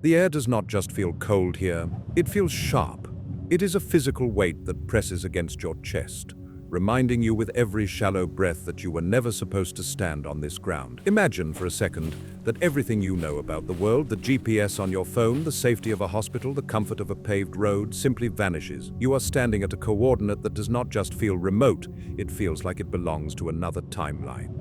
The air does not just feel cold here, it feels sharp. It is a physical weight that presses against your chest, reminding you with every shallow breath that you were never supposed to stand on this ground. Imagine for a second that everything you know about the world, the GPS on your phone, the safety of a hospital, the comfort of a paved road, simply vanishes. You are standing at a coordinate that does not just feel remote, it feels like it belongs to another timeline.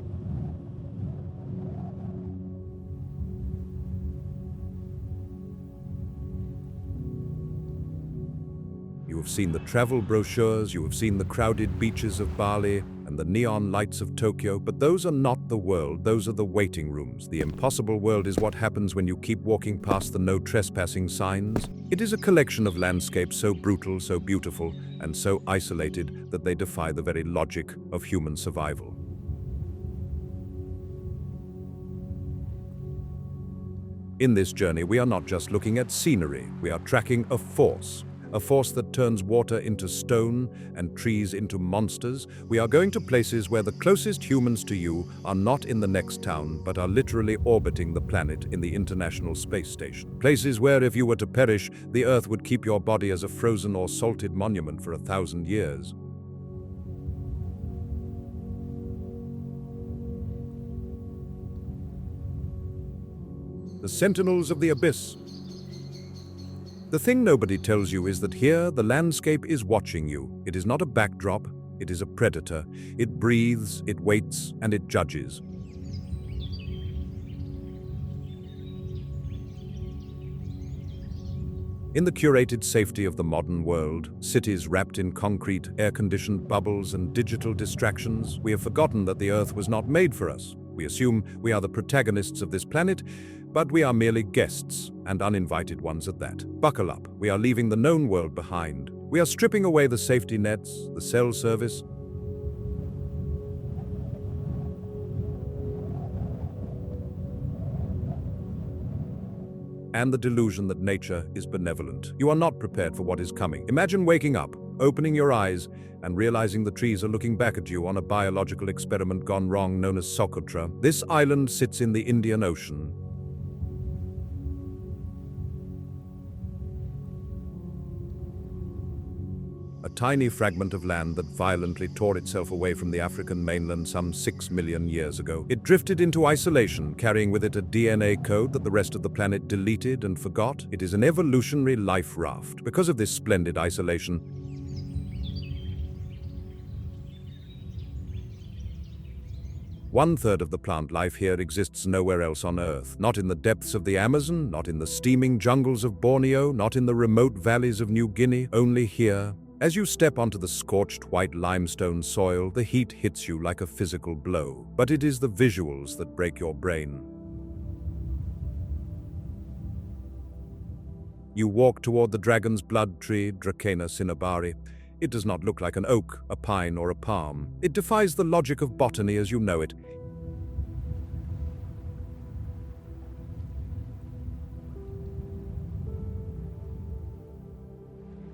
You have seen the travel brochures, you have seen the crowded beaches of Bali and the neon lights of Tokyo, but those are not the world, those are the waiting rooms. The impossible world is what happens when you keep walking past the no trespassing signs. It is a collection of landscapes so brutal, so beautiful, and so isolated that they defy the very logic of human survival. In this journey, we are not just looking at scenery, we are tracking a force that turns water into stone and trees into monsters. We are going to places where the closest humans to you are not in the next town, but are literally orbiting the planet in the International Space Station. Places where, if you were to perish, the Earth would keep your body as a frozen or salted monument for 1,000 years. The Sentinels of the Abyss. The thing nobody tells you is that here, the landscape is watching you. It is not a backdrop, it is a predator. It breathes, it waits, and it judges. In the curated safety of the modern world, cities wrapped in concrete, air-conditioned bubbles and digital distractions, we have forgotten that the Earth was not made for us. We assume we are the protagonists of this planet, but we are merely guests, and uninvited ones at that. Buckle up, we are leaving the known world behind. We are stripping away the safety nets, the cell service, and the delusion that nature is benevolent. You are not prepared for what is coming. Imagine waking up, opening your eyes, and realizing the trees are looking back at you on a biological experiment gone wrong known as Socotra. This island sits in the Indian Ocean. A tiny fragment of land that violently tore itself away from the African mainland some 6 million years ago. It drifted into isolation, carrying with it a DNA code that the rest of the planet deleted and forgot. It is an evolutionary life raft. Because of this splendid isolation, one-third of the plant life here exists nowhere else on Earth. Not in the depths of the Amazon, not in the steaming jungles of Borneo, not in the remote valleys of New Guinea, only here. As you step onto the scorched white limestone soil, the heat hits you like a physical blow. But it is the visuals that break your brain. You walk toward the dragon's blood tree, Dracena cinnabari. It does not look like an oak, a pine, or a palm. It defies the logic of botany as you know it.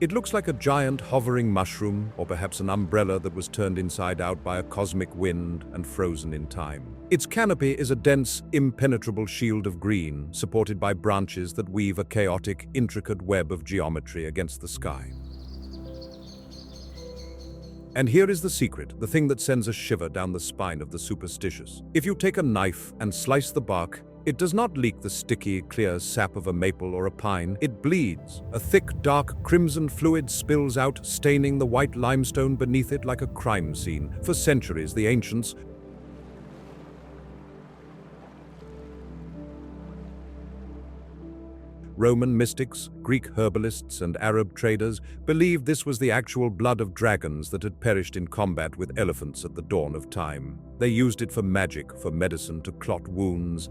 It looks like a giant hovering mushroom, or perhaps an umbrella that was turned inside out by a cosmic wind and frozen in time. Its canopy is a dense, impenetrable shield of green, supported by branches that weave a chaotic, intricate web of geometry against the sky. And here is the secret, the thing that sends a shiver down the spine of the superstitious. If you take a knife and slice the bark, it does not leak the sticky, clear sap of a maple or a pine. It bleeds. A thick, dark, crimson fluid spills out, staining the white limestone beneath it like a crime scene. For centuries, the ancients Roman mystics, Greek herbalists, and Arab traders believed this was the actual blood of dragons that had perished in combat with elephants at the dawn of time. They used it for magic, for medicine to clot wounds,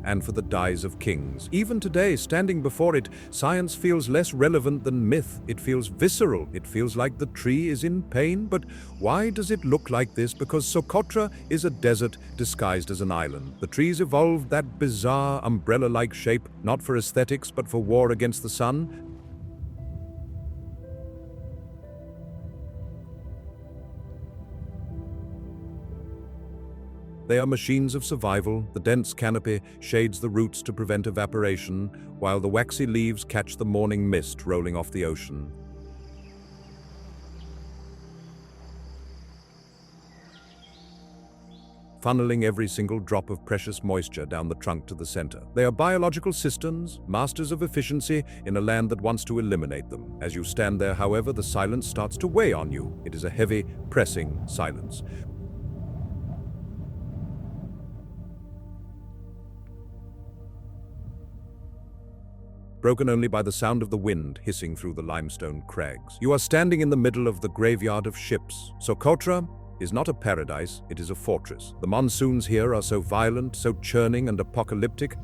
and for the dyes of kings. Even today, standing before it, science feels less relevant than myth. It feels visceral. It feels like the tree is in pain. But why does it look like this? Because Socotra is a desert disguised as an island. The trees evolved that bizarre umbrella-like shape, not for aesthetics, but for war against the sun. They are machines of survival. The dense canopy shades the roots to prevent evaporation, while the waxy leaves catch the morning mist rolling off the ocean. Funneling every single drop of precious moisture down the trunk to the center. They are biological systems, masters of efficiency in a land that wants to eliminate them. As you stand there, however, the silence starts to weigh on you. It is a heavy, pressing silence. Broken only by the sound of the wind hissing through the limestone crags. You are standing in the middle of the graveyard of ships. Socotra is not a paradise, it is a fortress. The monsoons here are so violent, so churning and apocalyptic,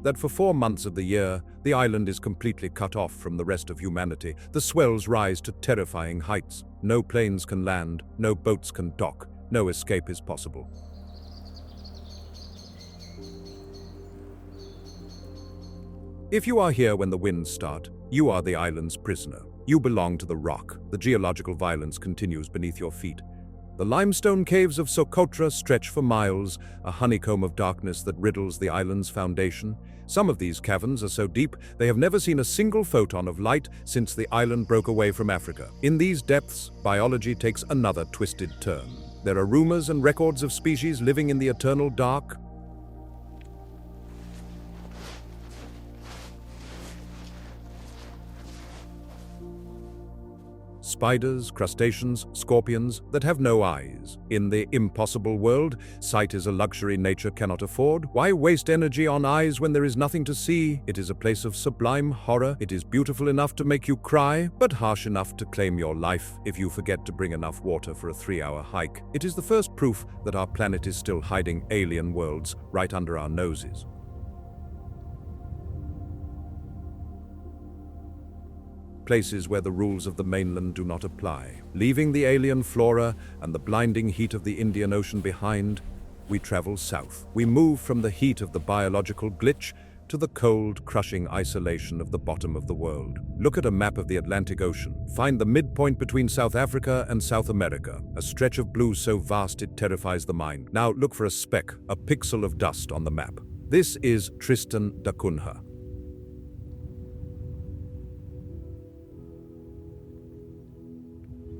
that for 4 months of the year, the island is completely cut off from the rest of humanity. The swells rise to terrifying heights. No planes can land, no boats can dock, no escape is possible. If you are here when the winds start, you are the island's prisoner. You belong to the rock. The geological violence continues beneath your feet. The limestone caves of Socotra stretch for miles, a honeycomb of darkness that riddles the island's foundation. Some of these caverns are so deep they have never seen a single photon of light since the island broke away from Africa. In these depths, biology takes another twisted turn. There are rumors and records of species living in the eternal dark. Spiders, crustaceans, scorpions that have no eyes. In the impossible world, sight is a luxury nature cannot afford. Why waste energy on eyes when there is nothing to see? It is a place of sublime horror. It is beautiful enough to make you cry, but harsh enough to claim your life if you forget to bring enough water for a 3-hour hike. It is the first proof that our planet is still hiding alien worlds right under our noses. Places where the rules of the mainland do not apply. Leaving the alien flora and the blinding heat of the Indian Ocean behind, we travel south. We move from the heat of the biological glitch to the cold, crushing isolation of the bottom of the world. Look at a map of the Atlantic Ocean. Find the midpoint between South Africa and South America, a stretch of blue so vast it terrifies the mind. Now look for a speck, a pixel of dust on the map. This is Tristan da Cunha.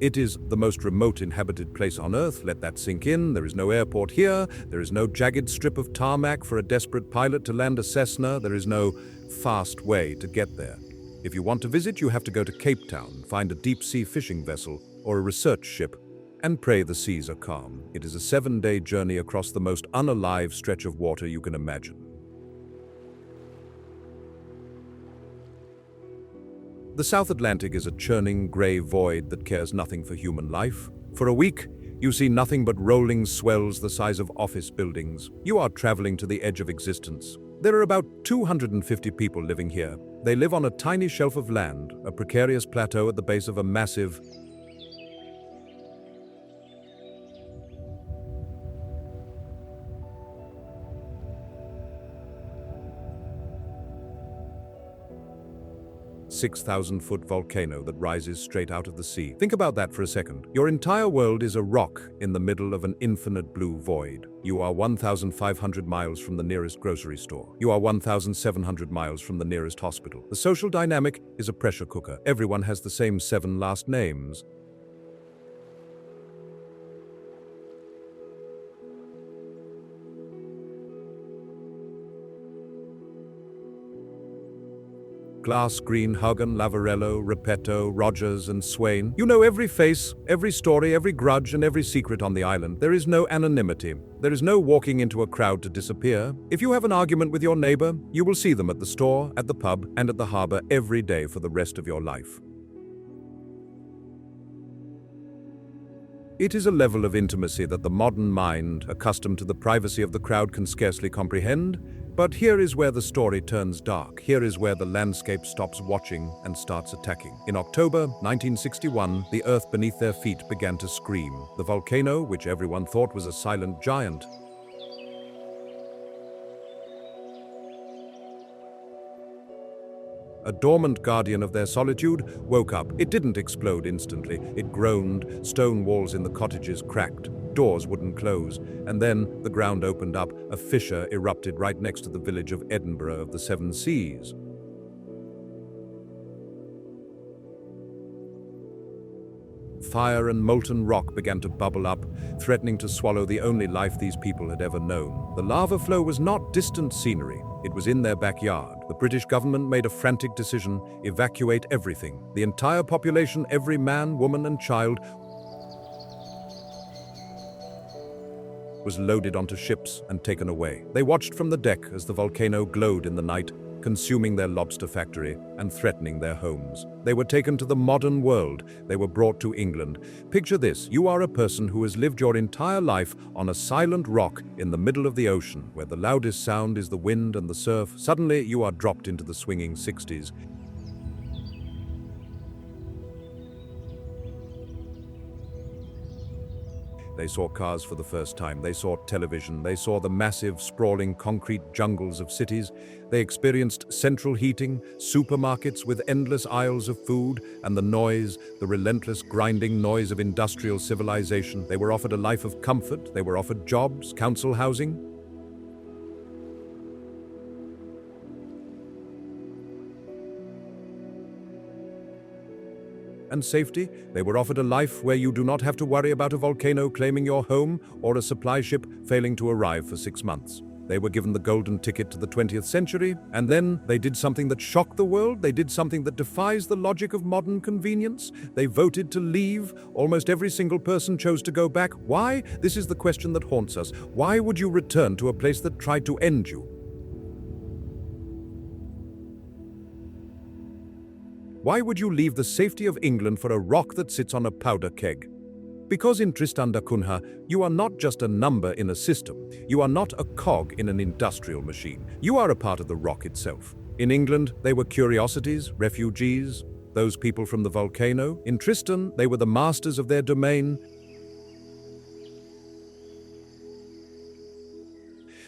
It is the most remote inhabited place on Earth. Let that sink in. There is no airport here. There is no jagged strip of tarmac for a desperate pilot to land a Cessna. There is no fast way to get there. If you want to visit, you have to go to Cape Town, find a deep-sea fishing vessel or a research ship, and pray the seas are calm. It is a 7-day journey across the most unalive stretch of water you can imagine. The South Atlantic is a churning gray void that cares nothing for human life. For a week, you see nothing but rolling swells the size of office buildings. You are traveling to the edge of existence. There are about 250 people living here. They live on a tiny shelf of land, a precarious plateau at the base of a massive, .6,000-foot volcano that rises straight out of the sea. Think about that for a second. Your entire world is a rock in the middle of an infinite blue void. You are 1,500 miles from the nearest grocery store. You are 1,700 miles from the nearest hospital. The social dynamic is a pressure cooker. Everyone has the same 7 last names. Glass, Green, Hogan, Lavarello, Repetto, Rogers, and Swain. You know every face, every story, every grudge, and every secret on the island. There is no anonymity. There is no walking into a crowd to disappear. If you have an argument with your neighbor, you will see them at the store, at the pub, and at the harbor every day for the rest of your life. It is a level of intimacy that the modern mind, accustomed to the privacy of the crowd, can scarcely comprehend. But here is where the story turns dark. Here is where the landscape stops watching and starts attacking. In October 1961, the earth beneath their feet began to scream. The volcano, which everyone thought was a silent giant, a dormant guardian of their solitude, woke up. It didn't explode instantly. It groaned, stone walls in the cottages cracked, doors wouldn't close, and then the ground opened up. A fissure erupted right next to the village of Edinburgh of the Seven Seas. Fire and molten rock began to bubble up, threatening to swallow the only life these people had ever known. The lava flow was not distant scenery. It was in their backyard. The British government made a frantic decision: evacuate everything. The entire population, every man, woman, and child, was loaded onto ships and taken away. They watched from the deck as the volcano glowed in the night, consuming their lobster factory and threatening their homes. They were taken to the modern world. They were brought to England. Picture this: you are a person who has lived your entire life on a silent rock in the middle of the ocean, where the loudest sound is the wind and the surf. Suddenly, you are dropped into the swinging 60s. They saw cars for the first time. They saw television. They saw the massive, sprawling concrete jungles of cities. They experienced central heating, supermarkets with endless aisles of food, and the noise, the relentless grinding noise of industrial civilization. They were offered a life of comfort. They were offered jobs, council housing, and safety. They were offered a life where you do not have to worry about a volcano claiming your home or a supply ship failing to arrive for 6 months. They were given the golden ticket to the 20th century, and then they did something that shocked the world. They did something that defies the logic of modern convenience. They voted to leave. Almost every single person chose to go back. Why? This is the question that haunts us. Why would you return to a place that tried to end you? Why would you leave the safety of England for a rock that sits on a powder keg? Because in Tristan da Cunha, you are not just a number in a system. You are not a cog in an industrial machine. You are a part of the rock itself. In England, they were curiosities, refugees, those people from the volcano. In Tristan, they were the masters of their domain.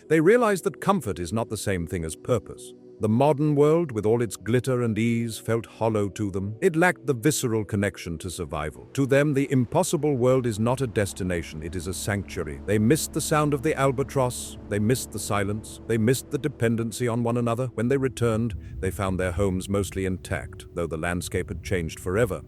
They realized that comfort is not the same thing as purpose. The modern world, with all its glitter and ease, felt hollow to them. It lacked the visceral connection to survival. To them, the impossible world is not a destination, it is a sanctuary. They missed the sound of the albatross, they missed the silence, they missed the dependency on one another. When they returned, they found their homes mostly intact, though the landscape had changed forever.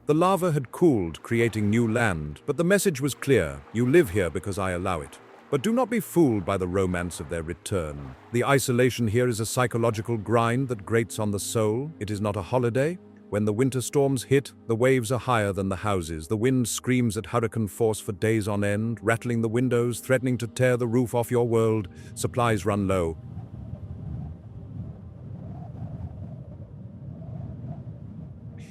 The lava had cooled, creating new land, but the message was clear: you live here because I allow it. But do not be fooled by the romance of their return. The isolation here is a psychological grind that grates on the soul. It is not a holiday. When the winter storms hit, the waves are higher than the houses. The wind screams at hurricane force for days on end, rattling the windows, threatening to tear the roof off your world. Supplies run low.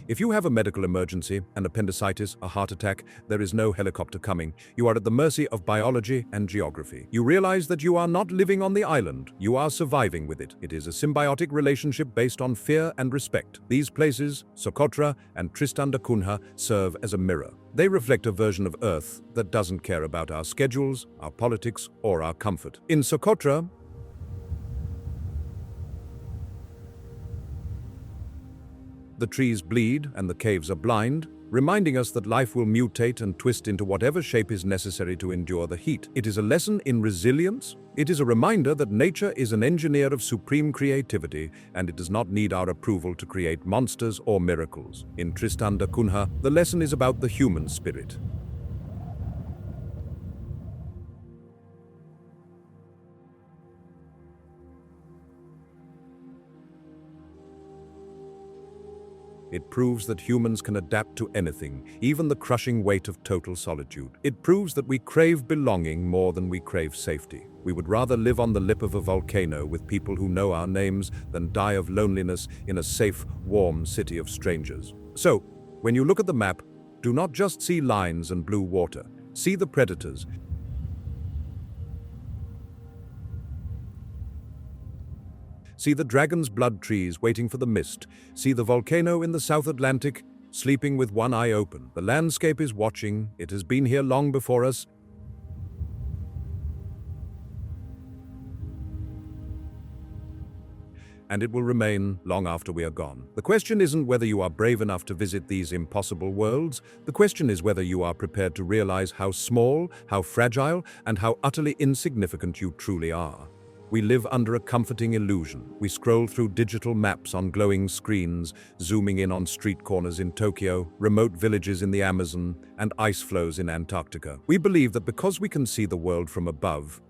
If you have a medical emergency, an appendicitis, a heart attack, there is no helicopter coming. You are at the mercy of biology and geography. You realize that you are not living on the island. You are surviving with it. It is a symbiotic relationship based on fear and respect. These places, Socotra and Tristan da Cunha, serve as a mirror. They reflect a version of Earth that doesn't care about our schedules, our politics, or our comfort. In Socotra, the trees bleed and the caves are blind, reminding us that life will mutate and twist into whatever shape is necessary to endure the heat. It is a lesson in resilience. It is a reminder that nature is an engineer of supreme creativity, and it does not need our approval to create monsters or miracles. In Tristan da Cunha, the lesson is about the human spirit. It proves that humans can adapt to anything, even the crushing weight of total solitude. It proves that we crave belonging more than we crave safety. We would rather live on the lip of a volcano with people who know our names than die of loneliness in a safe, warm city of strangers. So, when you look at the map, do not just see lines and blue water. See the predators. See the dragon's blood trees waiting for the mist. See the volcano in the South Atlantic, sleeping with one eye open. The landscape is watching. It has been here long before us. and it will remain long after we are gone. The question isn't whether you are brave enough to visit these impossible worlds. The question is whether you are prepared to realize how small, how fragile, and how utterly insignificant you truly are. We live under a comforting illusion. We scroll through digital maps on glowing screens, zooming in on street corners in Tokyo, remote villages in the Amazon, and ice floes in Antarctica. We believe that because we can see the world from above,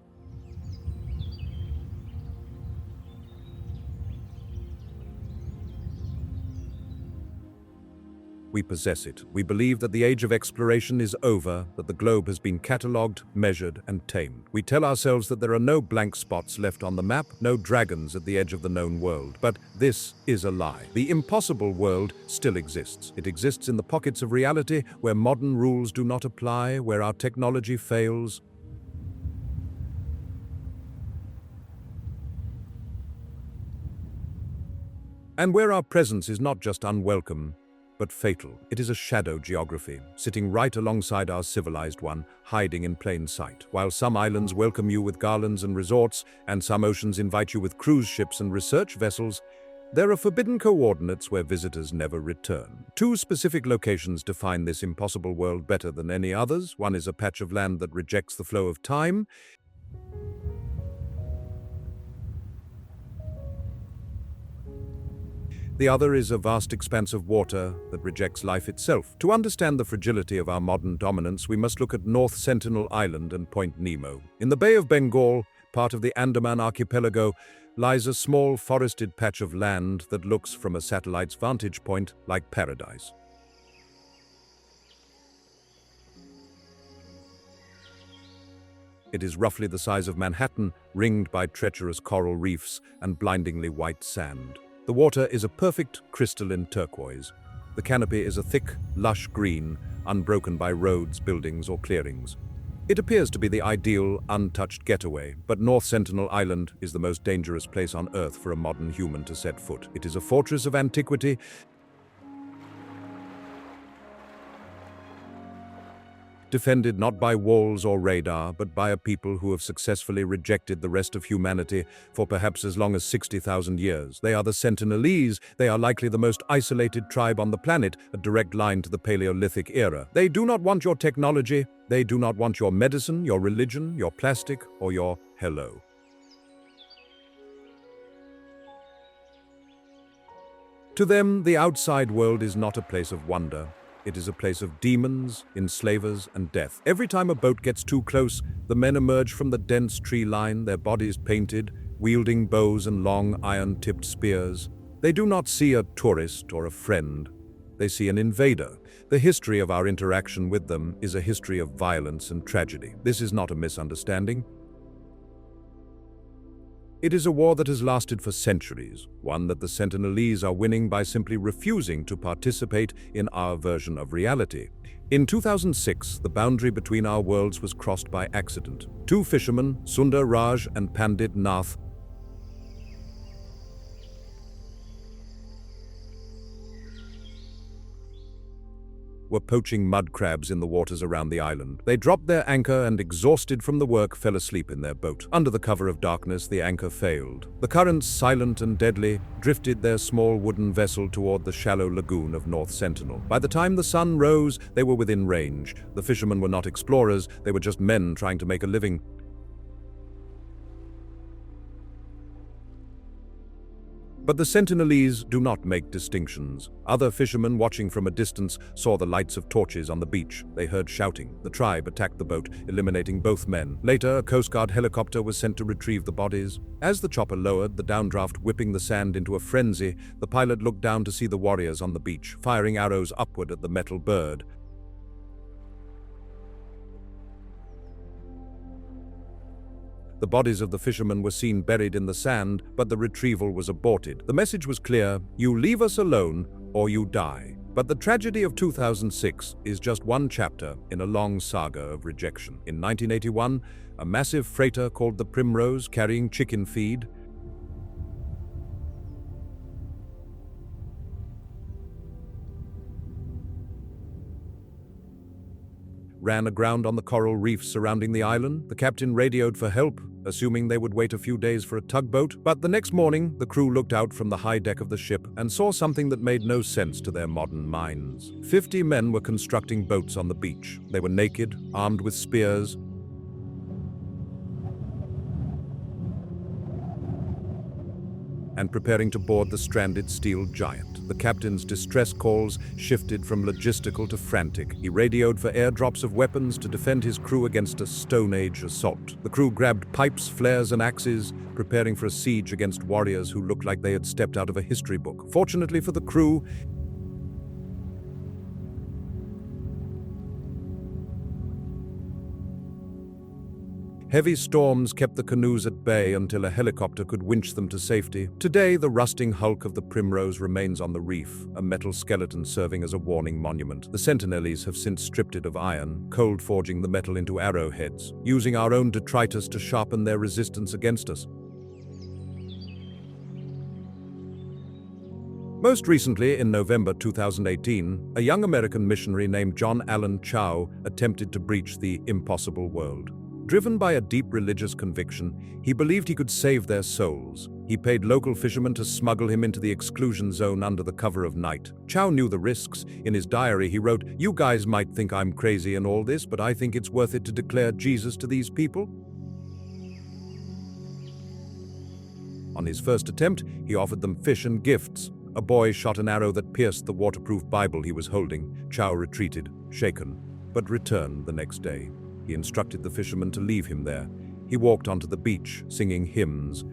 we possess it. We believe that the age of exploration is over, that the globe has been catalogued, measured, and tamed. We tell ourselves that there are no blank spots left on the map, no dragons at the edge of the known world. But this is a lie. The impossible world still exists. It exists in the pockets of reality where modern rules do not apply, where our technology fails, and where our presence is not just unwelcome, but fatal. It is a shadow geography, sitting right alongside our civilized one, hiding in plain sight. While some islands welcome you with garlands and resorts, and some oceans invite you with cruise ships and research vessels, there are forbidden coordinates where visitors never return. Two specific locations define this impossible world better than any others. One is a patch of land that rejects the flow of time. The other is a vast expanse of water that rejects life itself. To understand the fragility of our modern dominance, we must look at North Sentinel Island and Point Nemo. In the Bay of Bengal, part of the Andaman archipelago, lies a small forested patch of land that looks from a satellite's vantage point like paradise. It is roughly the size of Manhattan, ringed by treacherous coral reefs and blindingly white sand. The water is a perfect crystalline turquoise. The canopy is a thick, lush green, unbroken by roads, buildings, or clearings. It appears to be the ideal, untouched getaway, but North Sentinel Island is the most dangerous place on Earth for a modern human to set foot. It is a fortress of antiquity, defended not by walls or radar, but by a people who have successfully rejected the rest of humanity for perhaps as long as 60,000 years. They are the Sentinelese. They are likely the most isolated tribe on the planet, a direct line to the Paleolithic era. They do not want your technology. They do not want your medicine, your religion, your plastic, or your hello. To them, the outside world is not a place of wonder. It is a place of demons, enslavers, and death. Every time a boat gets too close, the men emerge from the dense tree line, their bodies painted, wielding bows and long iron-tipped spears. They do not see a tourist or a friend. They see an invader. The history of our interaction with them is a history of violence and tragedy. This is not a misunderstanding. It is a war that has lasted for centuries, one that the Sentinelese are winning by simply refusing to participate in our version of reality. In 2006, the boundary between our worlds was crossed by accident. Two fishermen, Sundar Raj and Pandit Nath, were poaching mud crabs in the waters around the island. They dropped their anchor and, exhausted from the work, fell asleep in their boat. Under the cover of darkness, the anchor failed. The currents, silent and deadly, drifted their small wooden vessel toward the shallow lagoon of North Sentinel. By the time the sun rose, they were within range. The fishermen were not explorers, they were just men trying to make a living. But the Sentinelese do not make distinctions. Other fishermen watching from a distance saw the lights of torches on the beach. They heard shouting. The tribe attacked the boat, eliminating both men. Later, a Coast Guard helicopter was sent to retrieve the bodies. As the chopper lowered, the downdraft whipping the sand into a frenzy, the pilot looked down to see the warriors on the beach, firing arrows upward at the metal bird. The bodies of the fishermen were seen buried in the sand, but the retrieval was aborted. The message was clear: you leave us alone or you die. But the tragedy of 2006 is just one chapter in a long saga of rejection. In 1981, a massive freighter called the Primrose, carrying chicken feed, ran aground on the coral reefs surrounding the island. The captain radioed for help, assuming they would wait a few days for a tugboat. But the next morning, the crew looked out from the high deck of the ship and saw something that made no sense to their modern minds. 50 men were constructing boats on the beach. They were naked, armed with spears, and preparing to board the stranded steel giant. The captain's distress calls shifted from logistical to frantic. He radioed for airdrops of weapons to defend his crew against a Stone Age assault. The crew grabbed pipes, flares, and axes, preparing for a siege against warriors who looked like they had stepped out of a history book. Fortunately for the crew, heavy storms kept the canoes at bay until a helicopter could winch them to safety. Today, the rusting hulk of the Primrose remains on the reef, a metal skeleton serving as a warning monument. The Sentinelese have since stripped it of iron, cold forging the metal into arrowheads, using our own detritus to sharpen their resistance against us. Most recently, in November 2018, a young American missionary named John Allen Chow attempted to breach the impossible world. Driven by a deep religious conviction, he believed he could save their souls. He paid local fishermen to smuggle him into the exclusion zone under the cover of night. Chow knew the risks. In his diary, he wrote, "You guys might think I'm crazy and all this, but I think it's worth it to declare Jesus to these people." On his first attempt, he offered them fish and gifts. A boy shot an arrow that pierced the waterproof Bible he was holding. Chow retreated, shaken, but returned the next day. He instructed the fishermen to leave him there. He walked onto the beach, singing hymns.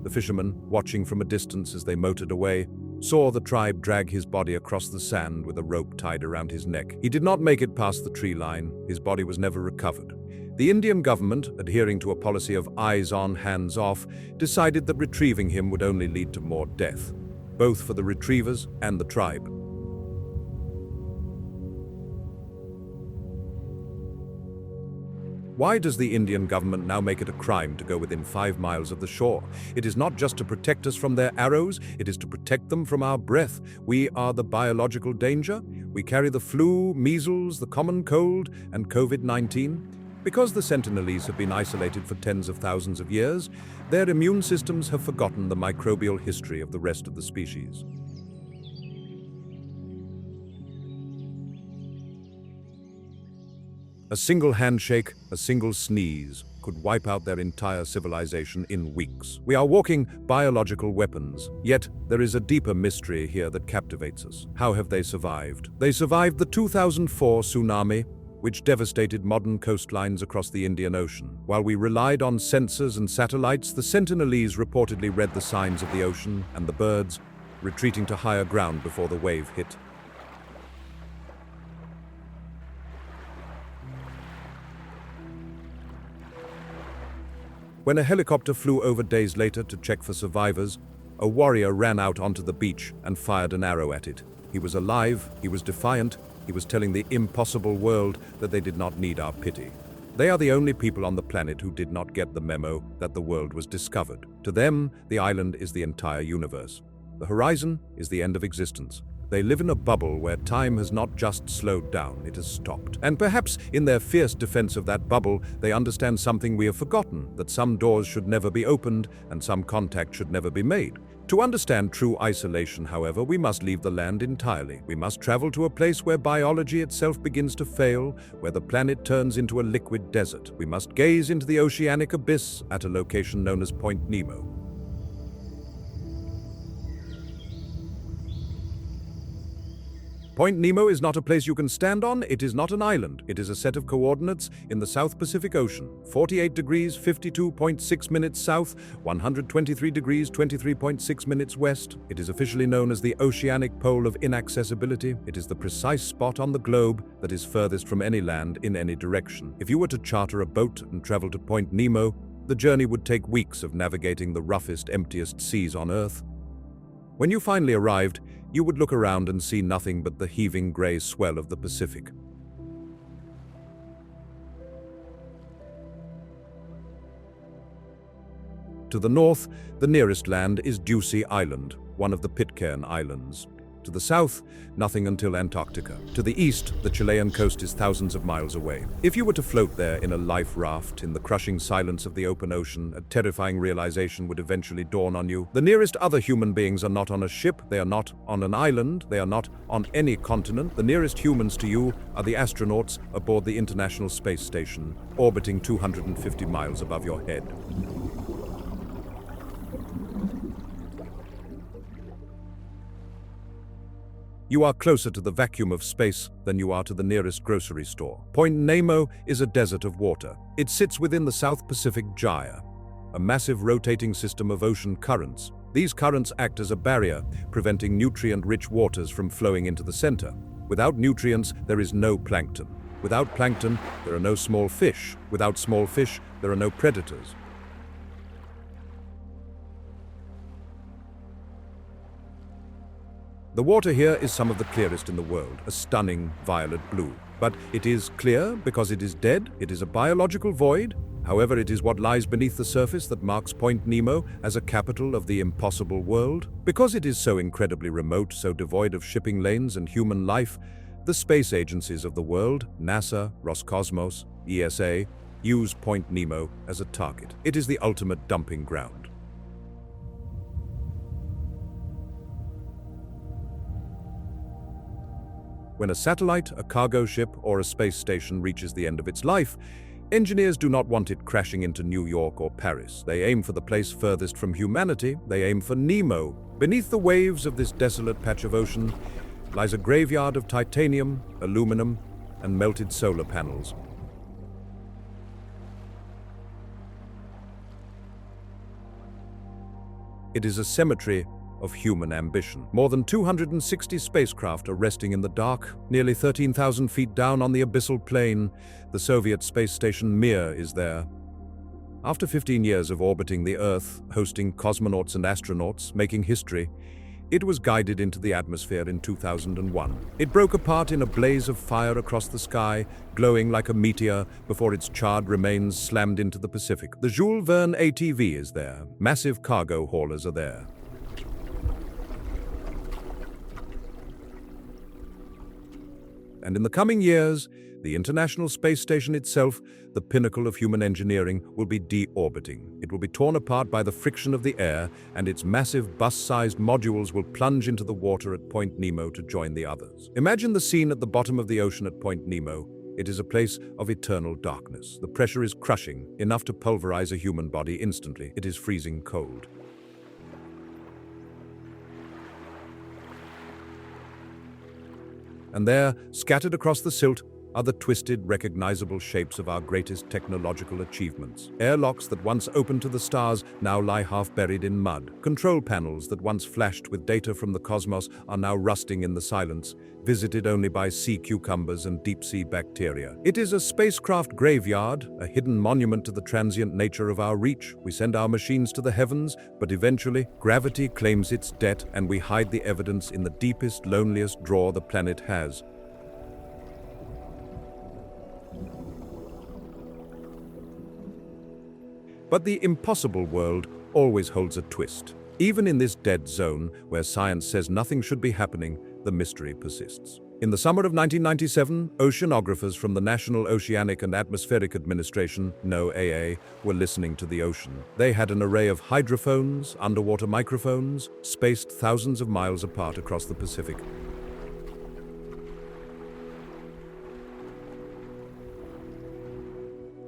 The fishermen, watching from a distance as they motored away, saw the tribe drag his body across the sand with a rope tied around his neck. He did not make it past the tree line. His body was never recovered. The Indian government, adhering to a policy of eyes on, hands off, decided that retrieving him would only lead to more death, both for the retrievers and the tribe. Why does the Indian government now make it a crime to go within 5 miles of the shore? It is not just to protect us from their arrows, it is to protect them from our breath. We are the biological danger. We carry the flu, measles, the common cold, and COVID-19. Because the Sentinelese have been isolated for tens of thousands of years, their immune systems have forgotten the microbial history of the rest of the species. A single handshake, a single sneeze, could wipe out their entire civilization in weeks. We are walking biological weapons, yet there is a deeper mystery here that captivates us. How have they survived? They survived the 2004 tsunami, which devastated modern coastlines across the Indian Ocean. While we relied on sensors and satellites, the Sentinelese reportedly read the signs of the ocean and the birds, retreating to higher ground before the wave hit. When a helicopter flew over days later to check for survivors, a warrior ran out onto the beach and fired an arrow at it. He was alive, he was defiant, he was telling the impossible world that they did not need our pity. They are the only people on the planet who did not get the memo that the world was discovered. To them, the island is the entire universe. The horizon is the end of existence. They live in a bubble where time has not just slowed down, it has stopped. And perhaps in their fierce defense of that bubble, they understand something we have forgotten, that some doors should never be opened and some contact should never be made. To understand true isolation, however, we must leave the land entirely. We must travel to a place where biology itself begins to fail, where the planet turns into a liquid desert. We must gaze into the oceanic abyss at a location known as Point Nemo. Point Nemo is not a place you can stand on, it is not an island. It is a set of coordinates in the South Pacific Ocean. 48 degrees, 52.6 minutes south, 123 degrees, 23.6 minutes west. It is officially known as the oceanic pole of inaccessibility. It is the precise spot on the globe that is furthest from any land in any direction. If you were to charter a boat and travel to Point Nemo, the journey would take weeks of navigating the roughest, emptiest seas on Earth. When you finally arrived, you would look around and see nothing but the heaving gray swell of the Pacific. To the north, the nearest land is Ducie Island, one of the Pitcairn Islands. To the south, nothing until Antarctica. To the east, the Chilean coast is thousands of miles away. If you were to float there in a life raft, in the crushing silence of the open ocean, a terrifying realization would eventually dawn on you. The nearest other human beings are not on a ship, they are not on an island, they are not on any continent. The nearest humans to you are the astronauts aboard the International Space Station, orbiting 250 miles above your head. You are closer to the vacuum of space than you are to the nearest grocery store. Point Nemo is a desert of water. It sits within the South Pacific Gyre, a massive rotating system of ocean currents. These currents act as a barrier, preventing nutrient-rich waters from flowing into the center. Without nutrients, there is no plankton. Without plankton, there are no small fish. Without small fish, there are no predators. The water here is some of the clearest in the world, a stunning violet blue. But it is clear because it is dead, it is a biological void. However, it is what lies beneath the surface that marks Point Nemo as a capital of the impossible world. Because it is so incredibly remote, so devoid of shipping lanes and human life, the space agencies of the world, NASA, Roscosmos, ESA, use Point Nemo as a target. It is the ultimate dumping ground. When a satellite, a cargo ship, or a space station reaches the end of its life, engineers do not want it crashing into New York or Paris. They aim for the place furthest from humanity. They aim for Nemo. Beneath the waves of this desolate patch of ocean lies a graveyard of titanium, aluminum, and melted solar panels. It is a cemetery of human ambition. More than 260 spacecraft are resting in the dark. Nearly 13,000 feet down on the abyssal plain, the Soviet space station Mir is there. After 15 years of orbiting the Earth, hosting cosmonauts and astronauts, making history, it was guided into the atmosphere in 2001. It broke apart in a blaze of fire across the sky, glowing like a meteor before its charred remains slammed into the Pacific. The Jules Verne ATV is there. Massive cargo haulers are there. And in the coming years, the International Space Station itself, the pinnacle of human engineering, will be deorbiting. It will be torn apart by the friction of the air, and its massive bus-sized modules will plunge into the water at Point Nemo to join the others. Imagine the scene at the bottom of the ocean at Point Nemo. It is a place of eternal darkness. The pressure is crushing, enough to pulverize a human body instantly. It is freezing cold. And there, scattered across the silt, are the twisted, recognizable shapes of our greatest technological achievements. Airlocks that once opened to the stars now lie half buried in mud. Control panels that once flashed with data from the cosmos are now rusting in the silence, visited only by sea cucumbers and deep-sea bacteria. It is a spacecraft graveyard, a hidden monument to the transient nature of our reach. We send our machines to the heavens, but eventually, gravity claims its debt, and we hide the evidence in the deepest, loneliest drawer the planet has. But the impossible world always holds a twist. Even in this dead zone, where science says nothing should be happening, the mystery persists. In the summer of 1997, oceanographers from the National Oceanic and Atmospheric Administration, NOAA, were listening to the ocean. They had an array of hydrophones, underwater microphones, spaced thousands of miles apart across the Pacific.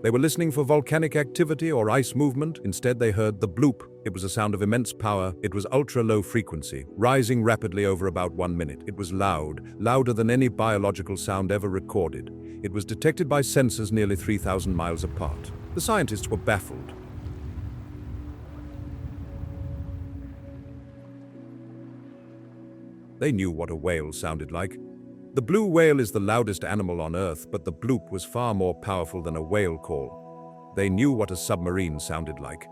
They were listening for volcanic activity or ice movement. Instead, they heard the bloop. It was a sound of immense power. It was ultra-low frequency, rising rapidly over about 1 minute. It was loud, louder than any biological sound ever recorded. It was detected by sensors nearly 3,000 miles apart. The scientists were baffled. They knew what a whale sounded like. The blue whale is the loudest animal on Earth, but the bloop was far more powerful than a whale call. They knew what a submarine sounded like.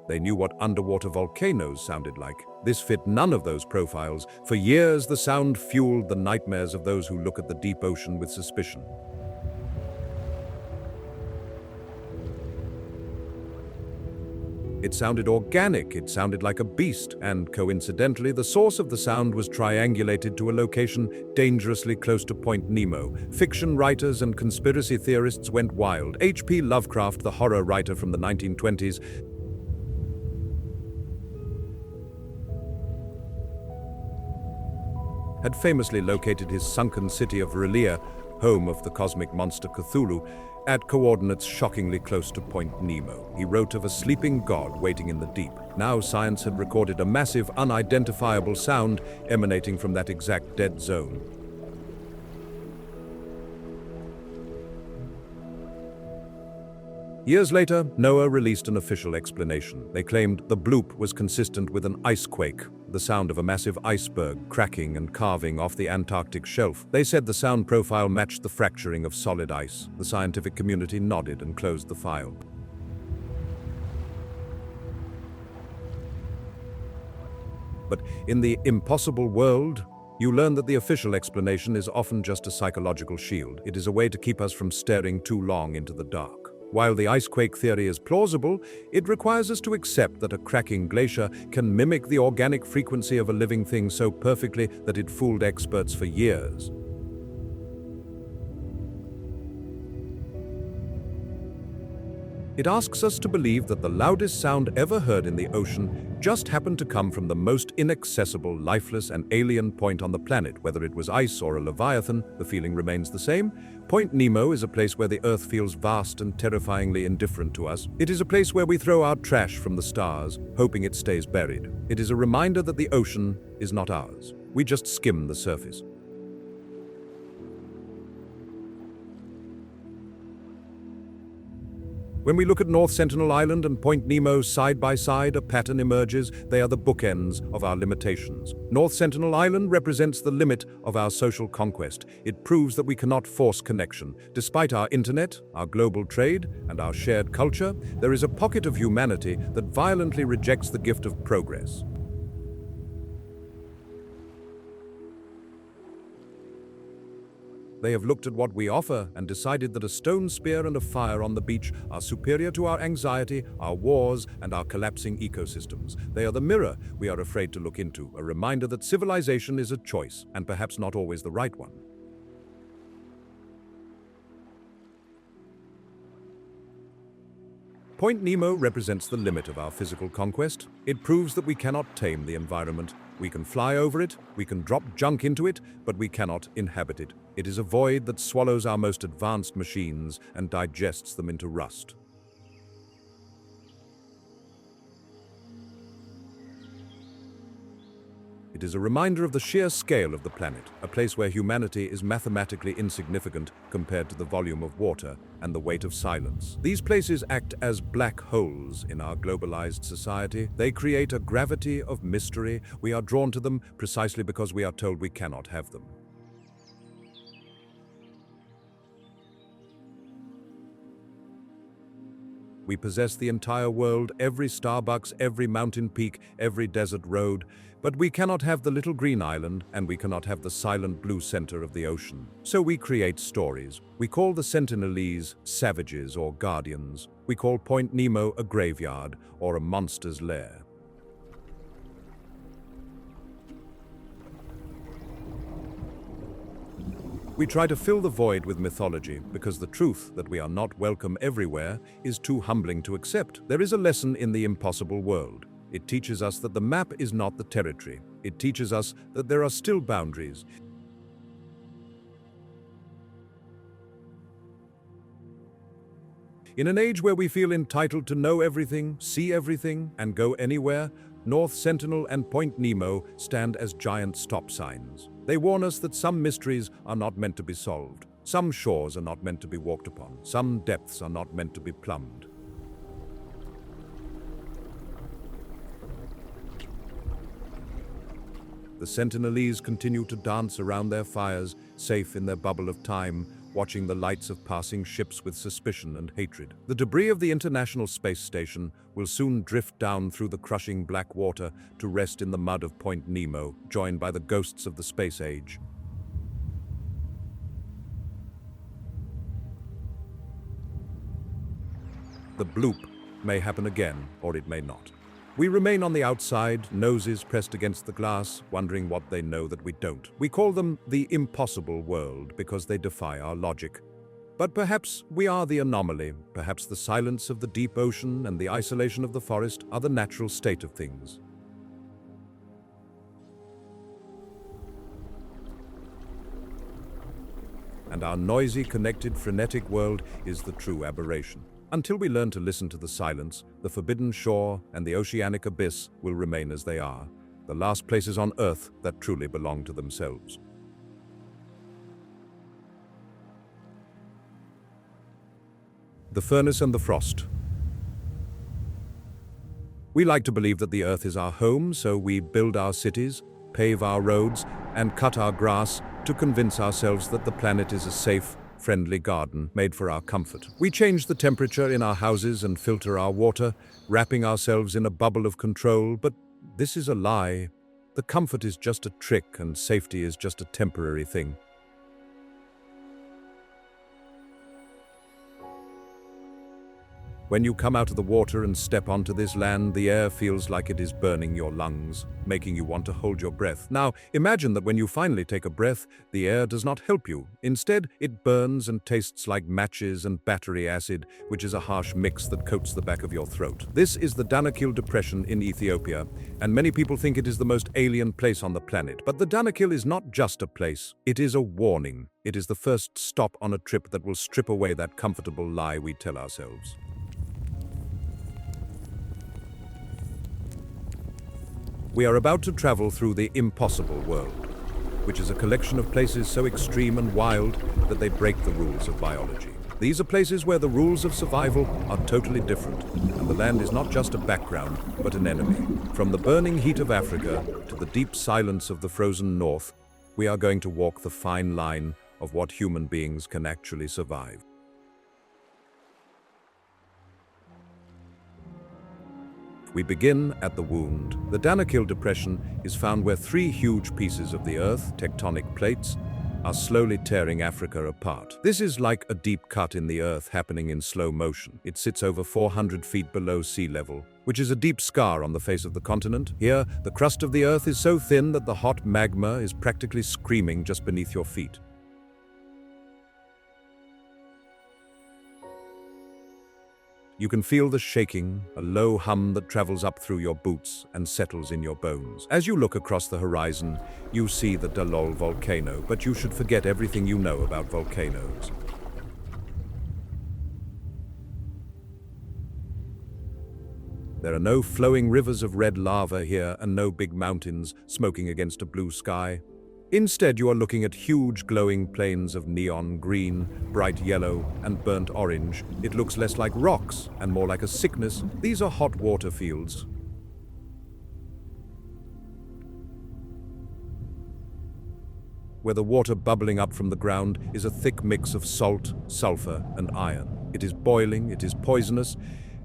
They knew what underwater volcanoes sounded like. This fit none of those profiles. For years, the sound fueled the nightmares of those who look at the deep ocean with suspicion. It sounded organic, it sounded like a beast, and coincidentally, the source of the sound was triangulated to a location dangerously close to Point Nemo. Fiction writers and conspiracy theorists went wild. H.P. Lovecraft, the horror writer from the 1920s, had famously located his sunken city of R'lyeh, home of the cosmic monster Cthulhu, at coordinates shockingly close to Point Nemo. He wrote of a sleeping god waiting in the deep. Now science had recorded a massive, unidentifiable sound emanating from that exact dead zone. Years later, NOAA released an official explanation. They claimed the bloop was consistent with an ice quake, the sound of a massive iceberg cracking and carving off the Antarctic shelf. They said the sound profile matched the fracturing of solid ice. The scientific community nodded and closed the file. But in the impossible world, you learn that the official explanation is often just a psychological shield. It is a way to keep us from staring too long into the dark. While the icequake theory is plausible, it requires us to accept that a cracking glacier can mimic the organic frequency of a living thing so perfectly that it fooled experts for years. It asks us to believe that the loudest sound ever heard in the ocean just happened to come from the most inaccessible, lifeless, and alien point on the planet. Whether it was ice or a leviathan, the feeling remains the same. Point Nemo is a place where the Earth feels vast and terrifyingly indifferent to us. It is a place where we throw our trash from the stars, hoping it stays buried. It is a reminder that the ocean is not ours. We just skim the surface. When we look at North Sentinel Island and Point Nemo side by side, a pattern emerges. They are the bookends of our limitations. North Sentinel Island represents the limit of our social conquest. It proves that we cannot force connection. Despite our internet, our global trade, and our shared culture, there is a pocket of humanity that violently rejects the gift of progress. They have looked at what we offer and decided that a stone spear and a fire on the beach are superior to our anxiety, our wars, and our collapsing ecosystems. They are the mirror we are afraid to look into, a reminder that civilization is a choice, and perhaps not always the right one. Point Nemo represents the limit of our physical conquest. It proves that we cannot tame the environment. We can fly over it, we can drop junk into it, but we cannot inhabit it. It is a void that swallows our most advanced machines and digests them into rust. It is a reminder of the sheer scale of the planet, a place where humanity is mathematically insignificant compared to the volume of water and the weight of silence. These places act as black holes in our globalized society. They create a gravity of mystery. We are drawn to them precisely because we are told we cannot have them. We possess the entire world, every Starbucks, every mountain peak, every desert road, but we cannot have the little green island, and we cannot have the silent blue center of the ocean. So we create stories. We call the Sentinelese savages or guardians. We call Point Nemo a graveyard or a monster's lair. We try to fill the void with mythology because the truth that we are not welcome everywhere is too humbling to accept. There is a lesson in the impossible world. It teaches us that the map is not the territory. It teaches us that there are still boundaries. In an age where we feel entitled to know everything, see everything, and go anywhere, North Sentinel and Point Nemo stand as giant stop signs. They warn us that some mysteries are not meant to be solved. Some shores are not meant to be walked upon. Some depths are not meant to be plumbed. The Sentinelese continue to dance around their fires, safe in their bubble of time, watching the lights of passing ships with suspicion and hatred. The debris of the International Space Station will soon drift down through the crushing black water to rest in the mud of Point Nemo, joined by the ghosts of the space age. The bloop may happen again, or it may not. We remain on the outside, noses pressed against the glass, wondering what they know that we don't. We call them the impossible world because they defy our logic. But perhaps we are the anomaly. Perhaps the silence of the deep ocean and the isolation of the forest are the natural state of things. And our noisy, connected, frenetic world is the true aberration. Until we learn to listen to the silence, the forbidden shore and the oceanic abyss will remain as they are, the last places on Earth that truly belong to themselves. The furnace and the frost. We like to believe that the Earth is our home, so we build our cities, pave our roads, and cut our grass to convince ourselves that the planet is a safe, friendly garden made for our comfort. We change the temperature in our houses and filter our water, wrapping ourselves in a bubble of control, but this is a lie. The comfort is just a trick and safety is just a temporary thing. When you come out of the water and step onto this land, the air feels like it is burning your lungs, making you want to hold your breath. Now, imagine that when you finally take a breath, the air does not help you. Instead, it burns and tastes like matches and battery acid, which is a harsh mix that coats the back of your throat. This is the Danakil Depression in Ethiopia, and many people think it is the most alien place on the planet. But the Danakil is not just a place, it is a warning. It is the first stop on a trip that will strip away that comfortable lie we tell ourselves. We are about to travel through the impossible world, which is a collection of places so extreme and wild that they break the rules of biology. These are places where the rules of survival are totally different, and the land is not just a background, but an enemy. From the burning heat of Africa to the deep silence of the frozen north, we are going to walk the fine line of what human beings can actually survive. We begin at the wound. The Danakil Depression is found where three huge pieces of the Earth, tectonic plates, are slowly tearing Africa apart. This is like a deep cut in the Earth happening in slow motion. It sits over 400 feet below sea level, which is a deep scar on the face of the continent. Here, the crust of the Earth is so thin that the hot magma is practically screaming just beneath your feet. You can feel the shaking, a low hum that travels up through your boots and settles in your bones. As you look across the horizon, you see the Dalol volcano, but you should forget everything you know about volcanoes. There are no flowing rivers of red lava here and no big mountains smoking against a blue sky. Instead, you are looking at huge glowing plains of neon green, bright yellow, and burnt orange. It looks less like rocks and more like a sickness. These are hot water fields. Where the water bubbling up from the ground is a thick mix of salt, sulfur, and iron. It is boiling, it is poisonous,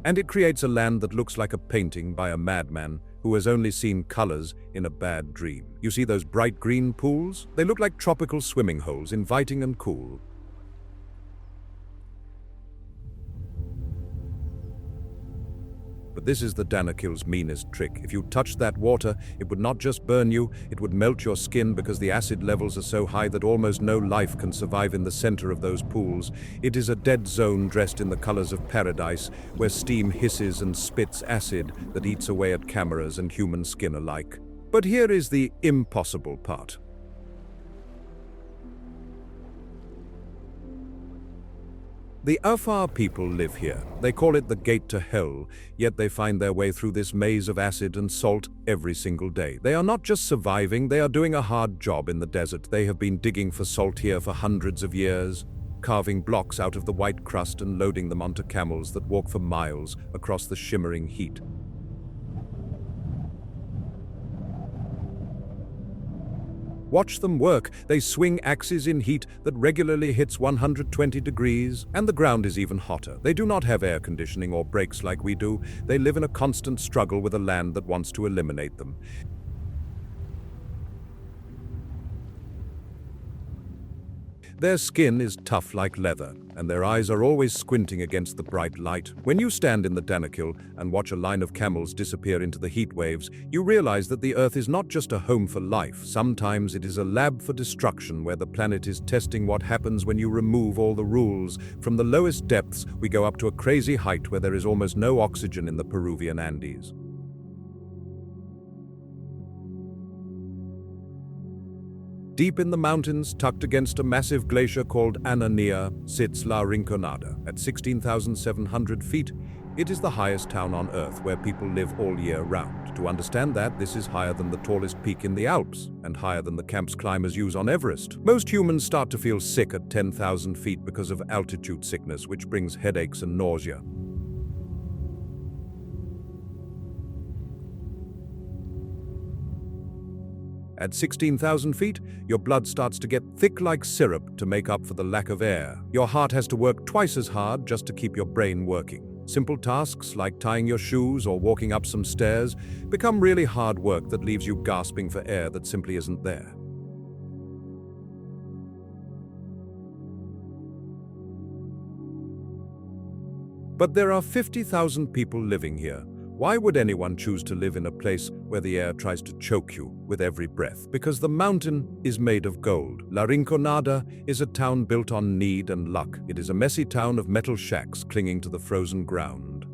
and it creates a land that looks like a painting by a madman who has only seen colors in a bad dream. You see those bright green pools? They look like tropical swimming holes, inviting and cool. But this is the Danakil's meanest trick. If you touched that water, it would not just burn you, it would melt your skin because the acid levels are so high that almost no life can survive in the center of those pools. It is a dead zone dressed in the colors of paradise, where steam hisses and spits acid that eats away at cameras and human skin alike. But here is the impossible part. The Afar people live here. They call it the gate to hell, yet they find their way through this maze of acid and salt every single day. They are not just surviving, they are doing a hard job in the desert. They have been digging for salt here for hundreds of years, carving blocks out of the white crust and loading them onto camels that walk for miles across the shimmering heat. Watch them work. They swing axes in heat that regularly hits 120 degrees, and the ground is even hotter. They do not have air conditioning or brakes like we do. They live in a constant struggle with a land that wants to eliminate them. Their skin is tough like leather, and their eyes are always squinting against the bright light. When you stand in the Danakil and watch a line of camels disappear into the heat waves, you realize that the Earth is not just a home for life. Sometimes it is a lab for destruction where the planet is testing what happens when you remove all the rules. From the lowest depths, we go up to a crazy height where there is almost no oxygen in the Peruvian Andes. Deep in the mountains, tucked against a massive glacier called Anania, sits La Rinconada. At 16,700 feet, it is the highest town on Earth where people live all year round. To understand that, this is higher than the tallest peak in the Alps and higher than the camps climbers use on Everest. Most humans start to feel sick at 10,000 feet because of altitude sickness, which brings headaches and nausea. At 16,000 feet, your blood starts to get thick like syrup to make up for the lack of air. Your heart has to work twice as hard just to keep your brain working. Simple tasks like tying your shoes or walking up some stairs become really hard work that leaves you gasping for air that simply isn't there. But there are 50,000 people living here. Why would anyone choose to live in a place where the air tries to choke you with every breath? Because the mountain is made of gold. La Rinconada is a town built on need and luck. It is a messy town of metal shacks clinging to the frozen ground.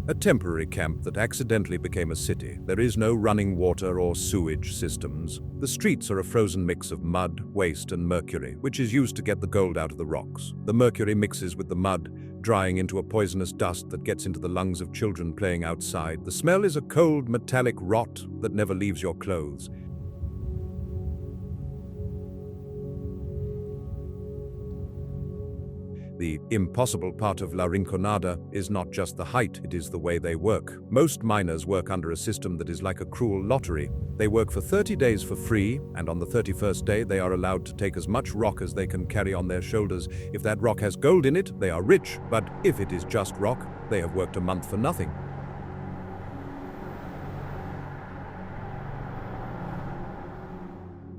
A temporary camp that accidentally became a city. There is no running water or sewage systems. The streets are a frozen mix of mud, waste, and mercury, which is used to get the gold out of the rocks. The mercury mixes with the mud, drying into a poisonous dust that gets into the lungs of children playing outside. The smell is a cold, metallic rot that never leaves your clothes. The impossible part of La Rinconada is not just the height, it is the way they work. Most miners work under a system that is like a cruel lottery. They work for 30 days for free, and on the 31st day they are allowed to take as much rock as they can carry on their shoulders. If that rock has gold in it, they are rich, but if it is just rock, they have worked a month for nothing.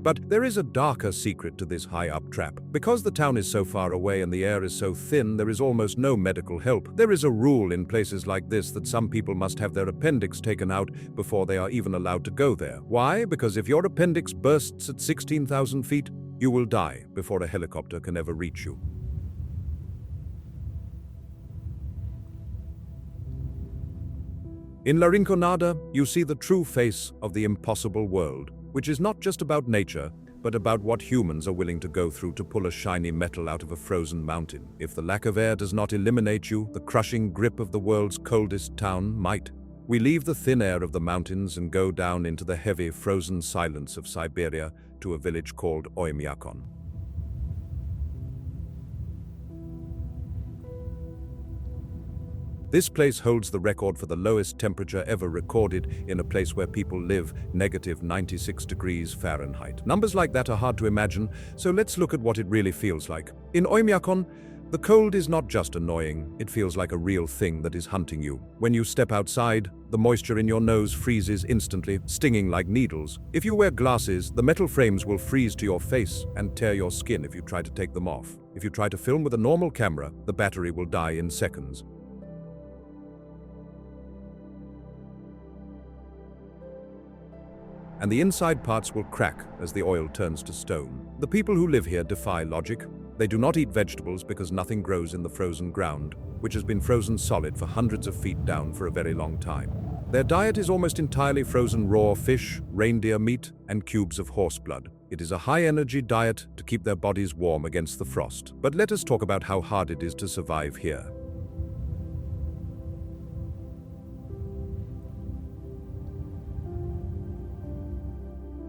But there is a darker secret to this high-up trap. Because the town is so far away and the air is so thin, there is almost no medical help. There is a rule in places like this that some people must have their appendix taken out before they are even allowed to go there. Why? Because if your appendix bursts at 16,000 feet, you will die before a helicopter can ever reach you. In La Rinconada, you see the true face of the impossible world, which is not just about nature, but about what humans are willing to go through to pull a shiny metal out of a frozen mountain. If the lack of air does not eliminate you, the crushing grip of the world's coldest town might. We leave the thin air of the mountains and go down into the heavy, frozen silence of Siberia to a village called Oymyakon. This place holds the record for the lowest temperature ever recorded in a place where people live, -96 degrees Fahrenheit. Numbers like that are hard to imagine, so let's look at what it really feels like. In Oymyakon, the cold is not just annoying, it feels like a real thing that is hunting you. When you step outside, the moisture in your nose freezes instantly, stinging like needles. If you wear glasses, the metal frames will freeze to your face and tear your skin if you try to take them off. If you try to film with a normal camera, the battery will die in seconds. And the inside parts will crack as the oil turns to stone. The people who live here defy logic. They do not eat vegetables because nothing grows in the frozen ground, which has been frozen solid for hundreds of feet down for a very long time. Their diet is almost entirely frozen raw fish, reindeer meat, and cubes of horse blood. It is a high-energy diet to keep their bodies warm against the frost. But let us talk about how hard it is to survive here.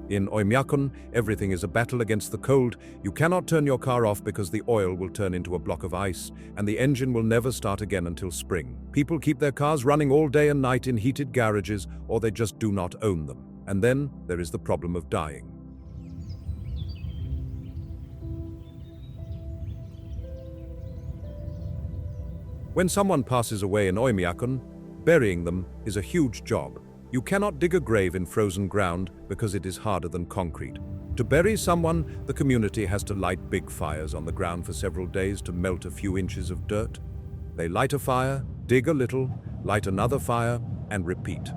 In Oymyakon, everything is a battle against the cold. You cannot turn your car off because the oil will turn into a block of ice, and the engine will never start again until spring. People keep their cars running all day and night in heated garages, or they just do not own them. And then there is the problem of dying. When someone passes away in Oymyakon, burying them is a huge job. You cannot dig a grave in frozen ground because it is harder than concrete. To bury someone, the community has to light big fires on the ground for several days to melt a few inches of dirt. They light a fire, dig a little, light another fire, and repeat.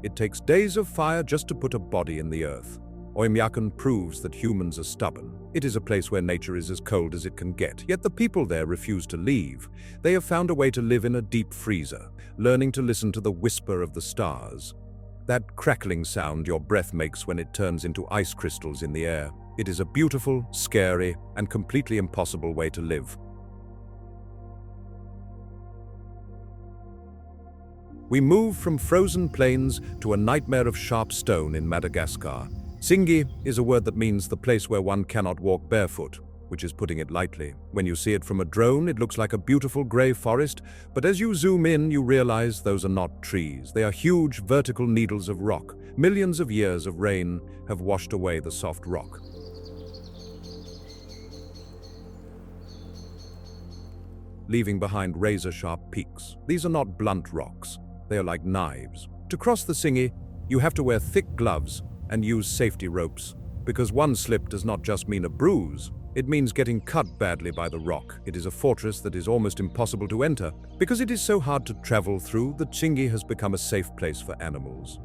It takes days of fire just to put a body in the earth. Oymyakon proves that humans are stubborn. It is a place where nature is as cold as it can get, yet the people there refuse to leave. They have found a way to live in a deep freezer, learning to listen to the whisper of the stars. That crackling sound your breath makes when it turns into ice crystals in the air. It is a beautiful, scary, and completely impossible way to live. We move from frozen plains to a nightmare of sharp stone in Madagascar. Singi is a word that means the place where one cannot walk barefoot, which is putting it lightly. When you see it from a drone, it looks like a beautiful grey forest, but as you zoom in, you realize those are not trees. They are huge vertical needles of rock. Millions of years of rain have washed away the soft rock. Leaving behind razor-sharp peaks. These are not blunt rocks. They are like knives. To cross the Singi, you have to wear thick gloves and use safety ropes, because one slip does not just mean a bruise, it means getting cut badly by the rock. It is a fortress that is almost impossible to enter. Because it is so hard to travel through, the Singi has become a safe place for animals.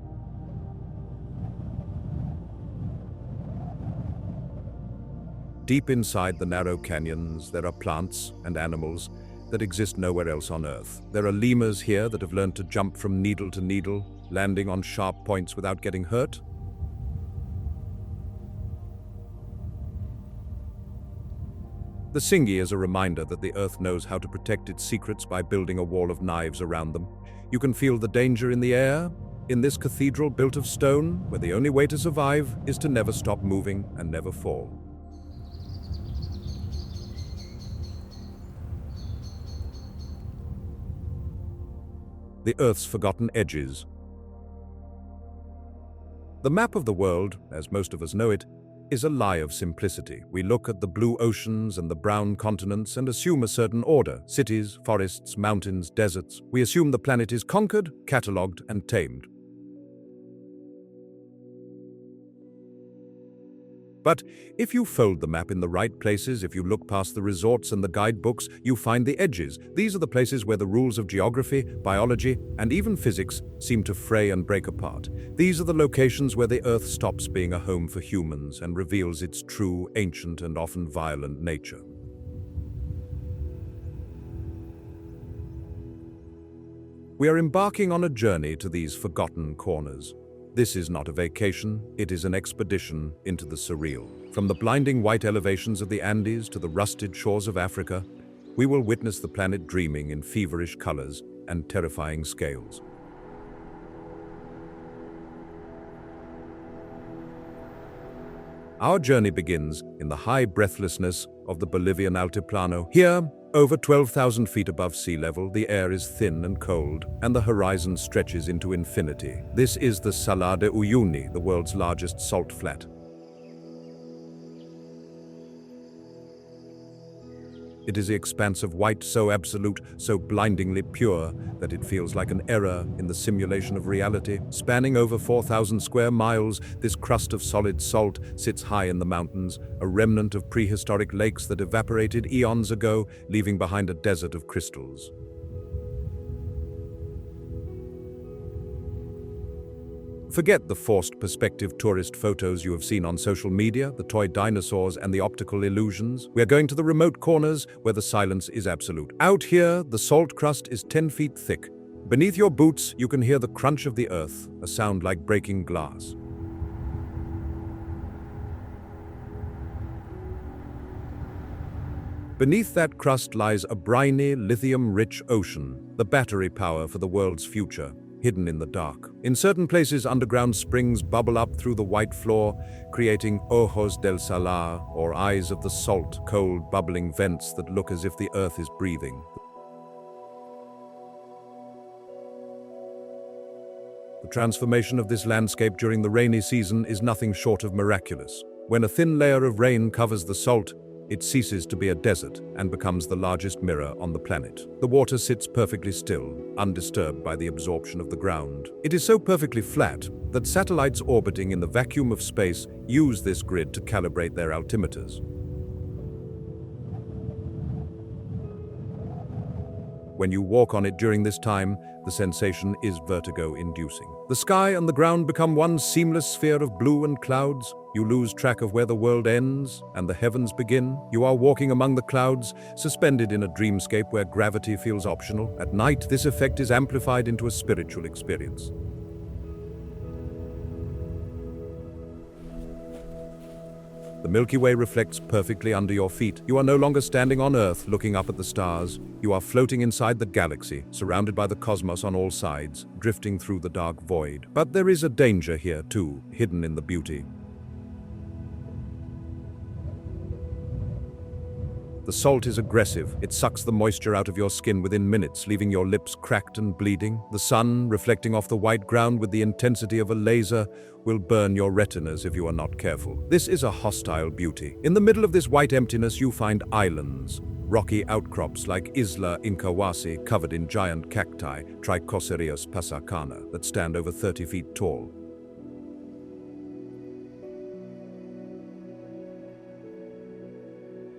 Deep inside the narrow canyons, there are plants and animals that exist nowhere else on Earth. There are lemurs here that have learned to jump from needle to needle, landing on sharp points without getting hurt. The Singi is a reminder that the Earth knows how to protect its secrets by building a wall of knives around them. You can feel the danger in the air, in this cathedral built of stone, where the only way to survive is to never stop moving and never fall. The Earth's forgotten edges. The map of the world, as most of us know it, is a lie of simplicity. We look at the blue oceans and the brown continents and assume a certain order: cities, forests, mountains, deserts. We assume the planet is conquered, catalogued, and tamed. But if you fold the map in the right places, if you look past the resorts and the guidebooks, you find the edges. These are the places where the rules of geography, biology, and even physics seem to fray and break apart. These are the locations where the Earth stops being a home for humans and reveals its true, ancient, and often violent nature. We are embarking on a journey to these forgotten corners. This is not a vacation, it is an expedition into the surreal. From the blinding white elevations of the Andes to the rusted shores of Africa, we will witness the planet dreaming in feverish colors and terrifying scales. Our journey begins in the high breathlessness of the Bolivian Altiplano. Here, over 12,000 feet above sea level, the air is thin and cold, and the horizon stretches into infinity. This is the Salar de Uyuni, the world's largest salt flat. It is the expanse of white so absolute, so blindingly pure, that it feels like an error in the simulation of reality. Spanning over 4,000 square miles, this crust of solid salt sits high in the mountains, a remnant of prehistoric lakes that evaporated eons ago, leaving behind a desert of crystals. Forget the forced perspective tourist photos you have seen on social media, the toy dinosaurs and the optical illusions. We are going to the remote corners where the silence is absolute. Out here, the salt crust is 10 feet thick. Beneath your boots, you can hear the crunch of the earth, a sound like breaking glass. Beneath that crust lies a briny, lithium-rich ocean, the battery power for the world's future, hidden in the dark. In certain places, underground springs bubble up through the white floor, creating ojos del salar, or eyes of the salt, cold, bubbling vents that look as if the earth is breathing. The transformation of this landscape during the rainy season is nothing short of miraculous. When a thin layer of rain covers the salt, it ceases to be a desert and becomes the largest mirror on the planet. The water sits perfectly still, undisturbed by the absorption of the ground. It is so perfectly flat that satellites orbiting in the vacuum of space use this grid to calibrate their altimeters. When you walk on it during this time, the sensation is vertigo-inducing. The sky and the ground become one seamless sphere of blue and clouds. You lose track of where the world ends and the heavens begin. You are walking among the clouds, suspended in a dreamscape where gravity feels optional. At night, this effect is amplified into a spiritual experience. The Milky Way reflects perfectly under your feet. You are no longer standing on Earth looking up at the stars. You are floating inside the galaxy, surrounded by the cosmos on all sides, drifting through the dark void. But there is a danger here too, hidden in the beauty. The salt is aggressive. It sucks the moisture out of your skin within minutes, leaving your lips cracked and bleeding. The sun, reflecting off the white ground with the intensity of a laser, will burn your retinas if you are not careful. This is a hostile beauty. In the middle of this white emptiness, you find islands, rocky outcrops like Isla Inkawasi covered in giant cacti, Trichocereus pasacana, that stand over 30 feet tall.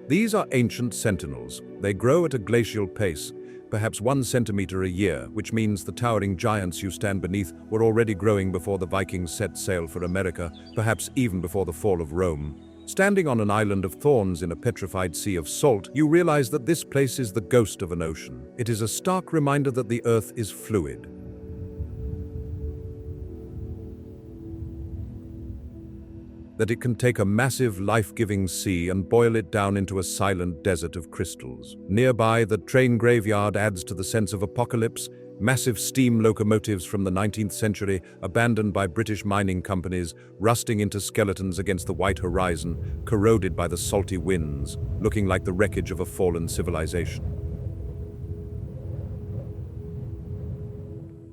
These are ancient sentinels. They grow at a glacial pace, perhaps 1 centimeter a year, which means the towering giants you stand beneath were already growing before the Vikings set sail for America, perhaps even before the fall of Rome. Standing on an island of thorns in a petrified sea of salt, you realize that this place is the ghost of an ocean. It is a stark reminder that the earth is fluid. That it can take a massive, life-giving sea and boil it down into a silent desert of crystals. Nearby, the train graveyard adds to the sense of apocalypse. Massive steam locomotives from the 19th century, abandoned by British mining companies, rusting into skeletons against the white horizon, corroded by the salty winds, looking like the wreckage of a fallen civilization.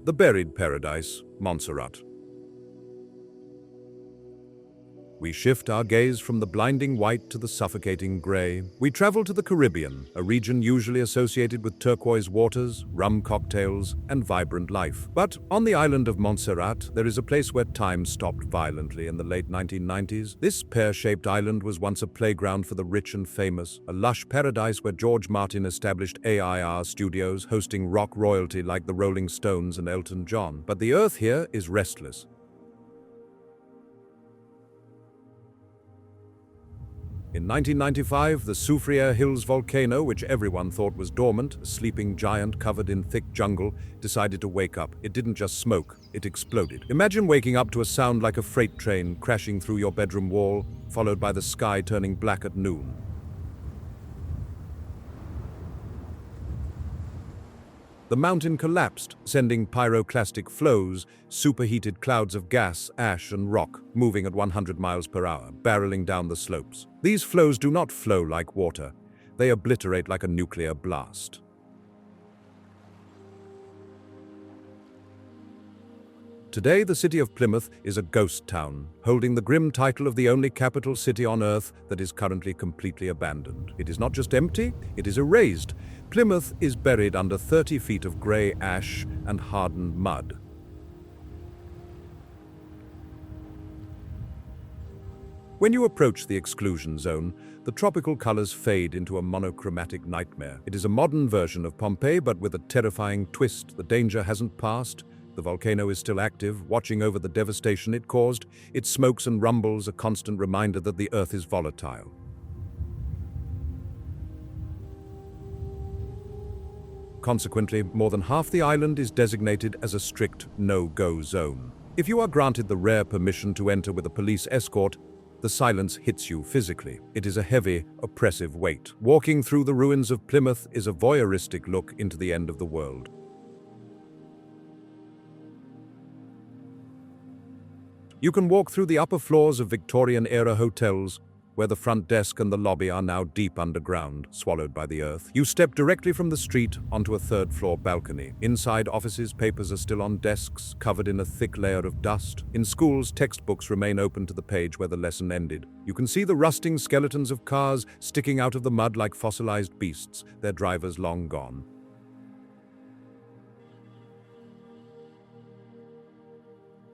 The buried paradise, Montserrat. We shift our gaze from the blinding white to the suffocating gray. We travel to the Caribbean, a region usually associated with turquoise waters, rum cocktails, and vibrant life. But on the island of Montserrat, there is a place where time stopped violently in the late 1990s. This pear-shaped island was once a playground for the rich and famous, a lush paradise where George Martin established AIR studios, hosting rock royalty like the Rolling Stones and Elton John. But the earth here is restless. In 1995, the Soufriere Hills volcano, which everyone thought was dormant, a sleeping giant covered in thick jungle, decided to wake up. It didn't just smoke, it exploded. Imagine waking up to a sound like a freight train crashing through your bedroom wall, followed by the sky turning black at noon. The mountain collapsed, sending pyroclastic flows, superheated clouds of gas, ash, and rock, moving at 100 miles per hour, barreling down the slopes. These flows do not flow like water. They obliterate like a nuclear blast. Today, the city of Plymouth is a ghost town, holding the grim title of the only capital city on Earth that is currently completely abandoned. It is not just empty, it is erased. Plymouth is buried under 30 feet of grey ash and hardened mud. When you approach the exclusion zone, the tropical colors fade into a monochromatic nightmare. It is a modern version of Pompeii, but with a terrifying twist. The danger hasn't passed. The volcano is still active, watching over the devastation it caused. Its smokes and rumbles, a constant reminder that the earth is volatile. Consequently, more than half the island is designated as a strict no-go zone. If you are granted the rare permission to enter with a police escort, the silence hits you physically. It is a heavy, oppressive weight. Walking through the ruins of Plymouth is a voyeuristic look into the end of the world. You can walk through the upper floors of Victorian-era hotels, where the front desk and the lobby are now deep underground, swallowed by the earth. You step directly from the street onto a third-floor balcony. Inside offices, papers are still on desks, covered in a thick layer of dust. In schools, textbooks remain open to the page where the lesson ended. You can see the rusting skeletons of cars sticking out of the mud like fossilized beasts, their drivers long gone.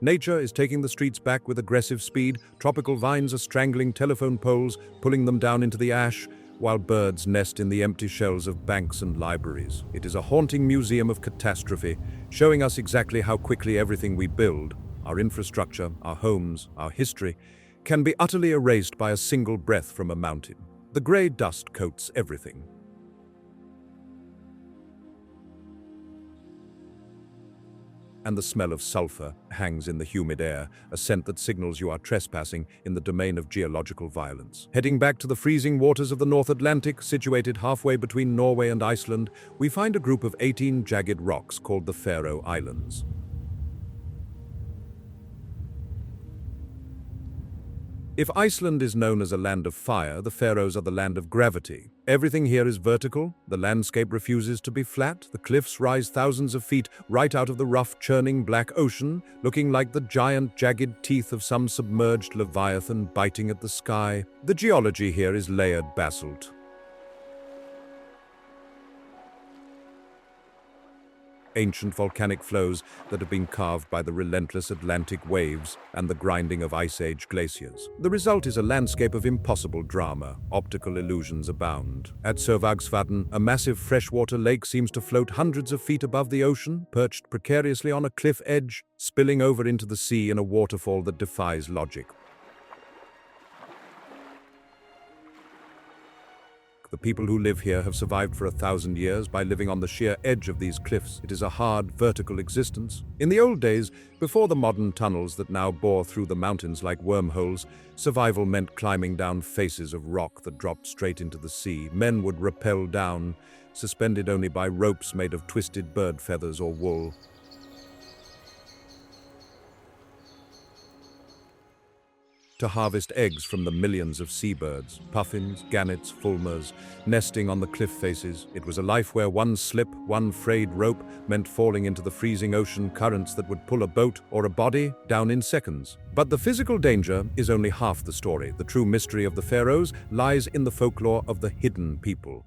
Nature is taking the streets back with aggressive speed. Tropical vines are strangling telephone poles, pulling them down into the ash, while birds nest in the empty shells of banks and libraries. It is a haunting museum of catastrophe, showing us exactly how quickly everything we build, our infrastructure, our homes, our history, can be utterly erased by a single breath from a mountain. The gray dust coats everything. And the smell of sulfur hangs in the humid air, a scent that signals you are trespassing in the domain of geological violence. Heading back to the freezing waters of the North Atlantic, situated halfway between Norway and Iceland, we find a group of 18 jagged rocks called the Faroe Islands. If Iceland is known as a land of fire, the Faroes are the land of gravity. Everything here is vertical, the landscape refuses to be flat, the cliffs rise thousands of feet right out of the rough, churning black ocean, looking like the giant, jagged teeth of some submerged leviathan biting at the sky. The geology here is layered basalt. Ancient volcanic flows that have been carved by the relentless Atlantic waves and the grinding of Ice Age glaciers. The result is a landscape of impossible drama. Optical illusions abound. At Sørvágsvatn, a massive freshwater lake seems to float hundreds of feet above the ocean, perched precariously on a cliff edge, spilling over into the sea in a waterfall that defies logic. The people who live here have survived for 1,000 years by living on the sheer edge of these cliffs. It is a hard, vertical existence. In the old days, before the modern tunnels that now bore through the mountains like wormholes, survival meant climbing down faces of rock that dropped straight into the sea. Men would rappel down, suspended only by ropes made of twisted bird feathers or wool. To harvest eggs from the millions of seabirds, puffins, gannets, fulmars, nesting on the cliff faces. It was a life where one slip, one frayed rope meant falling into the freezing ocean currents that would pull a boat or a body down in seconds. But the physical danger is only half the story. The true mystery of the Faroes lies in the folklore of the hidden people.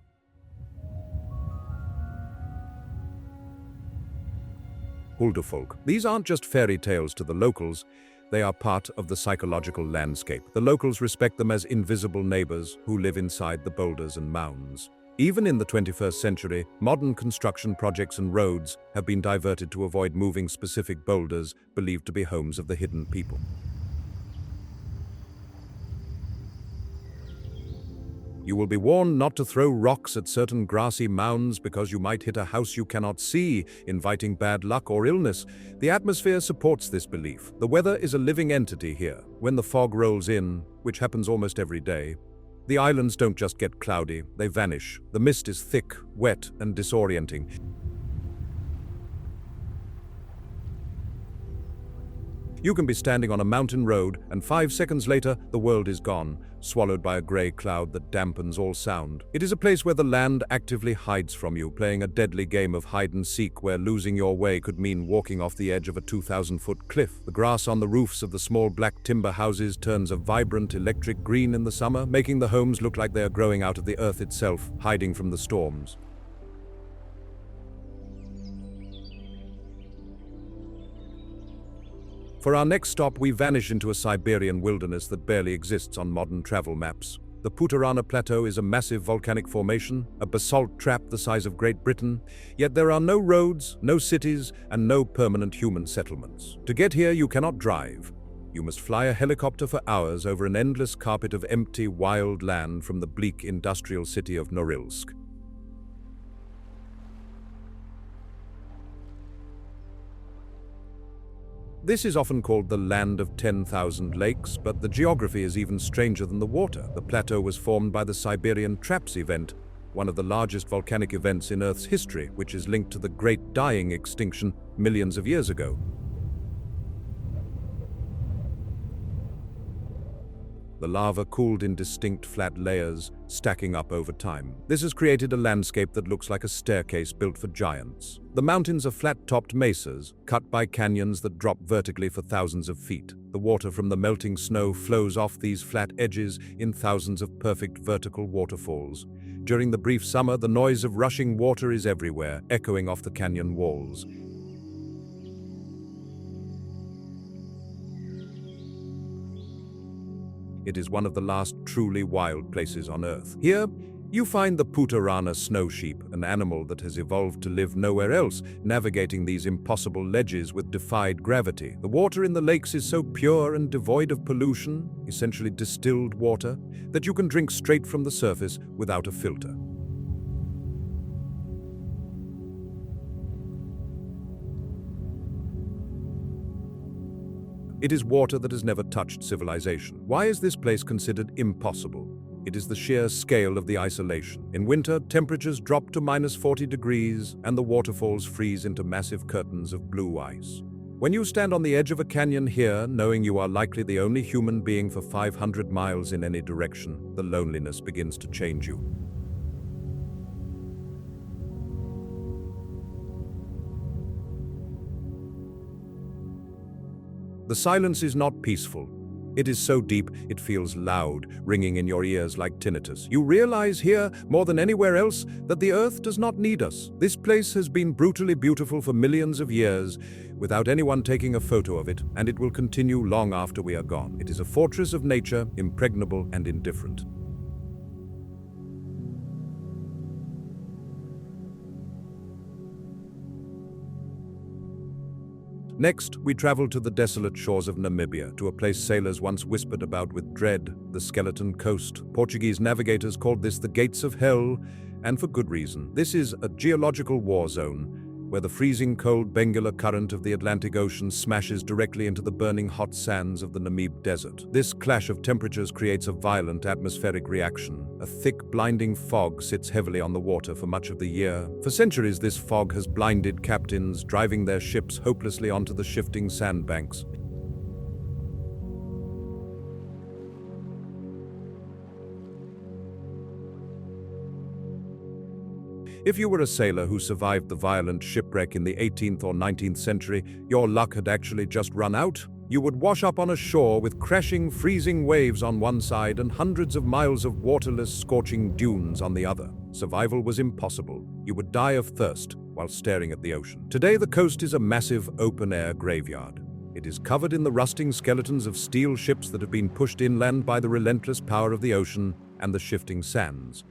Huldufolk. These aren't just fairy tales to the locals. They are part of the psychological landscape. The locals respect them as invisible neighbors who live inside the boulders and mounds. Even in the 21st century, modern construction projects and roads have been diverted to avoid moving specific boulders believed to be homes of the hidden people. You will be warned not to throw rocks at certain grassy mounds because you might hit a house you cannot see, inviting bad luck or illness. The atmosphere supports this belief. The weather is a living entity here. When the fog rolls in, which happens almost every day, the islands don't just get cloudy, they vanish. The mist is thick, wet, and disorienting. You can be standing on a mountain road, and 5 seconds later, the world is gone, swallowed by a grey cloud that dampens all sound. It is a place where the land actively hides from you, playing a deadly game of hide-and-seek where losing your way could mean walking off the edge of a 2,000-foot cliff. The grass on the roofs of the small black timber houses turns a vibrant electric green in the summer, making the homes look like they are growing out of the earth itself, hiding from the storms. For our next stop, we vanish into a Siberian wilderness that barely exists on modern travel maps. The Putarana Plateau is a massive volcanic formation, a basalt trap the size of Great Britain, yet there are no roads, no cities, and no permanent human settlements. To get here, you cannot drive. You must fly a helicopter for hours over an endless carpet of empty, wild land from the bleak industrial city of Norilsk. This is often called the Land of 10,000 Lakes, but the geography is even stranger than the water. The plateau was formed by the Siberian Traps event, one of the largest volcanic events in Earth's history, which is linked to the Great Dying Extinction millions of years ago. The lava cooled in distinct flat layers, stacking up over time. This has created a landscape that looks like a staircase built for giants. The mountains are flat-topped mesas, cut by canyons that drop vertically for thousands of feet. The water from the melting snow flows off these flat edges in thousands of perfect vertical waterfalls. During the brief summer, the noise of rushing water is everywhere, echoing off the canyon walls. It is one of the last truly wild places on Earth. Here, you find the Putarana snow sheep, an animal that has evolved to live nowhere else, navigating these impossible ledges with defied gravity. The water in the lakes is so pure and devoid of pollution, essentially distilled water, that you can drink straight from the surface without a filter. It is water that has never touched civilization. Why is this place considered impossible? It is the sheer scale of the isolation. In winter, temperatures drop to -40 degrees and the waterfalls freeze into massive curtains of blue ice. When you stand on the edge of a canyon here, knowing you are likely the only human being for 500 miles in any direction, the loneliness begins to change you. The silence is not peaceful. It is so deep, it feels loud, ringing in your ears like tinnitus. You realize here, more than anywhere else, that the Earth does not need us. This place has been brutally beautiful for millions of years, without anyone taking a photo of it, and it will continue long after we are gone. It is a fortress of nature, impregnable and indifferent. Next, we travel to the desolate shores of Namibia, to a place sailors once whispered about with dread, the Skeleton Coast. Portuguese navigators called this the Gates of Hell, and for good reason. This is a geological war zone, where the freezing cold Benguela current of the Atlantic Ocean smashes directly into the burning hot sands of the Namib Desert. This clash of temperatures creates a violent atmospheric reaction. A thick, blinding fog sits heavily on the water for much of the year. For centuries, this fog has blinded captains, driving their ships hopelessly onto the shifting sandbanks. If you were a sailor who survived the violent shipwreck in the 18th or 19th century, your luck had actually just run out. You would wash up on a shore with crashing, freezing waves on one side and hundreds of miles of waterless, scorching dunes on the other. Survival was impossible. You would die of thirst while staring at the ocean. Today, the coast is a massive, open-air graveyard. It is covered in the rusting skeletons of steel ships that have been pushed inland by the relentless power of the ocean and the shifting sands.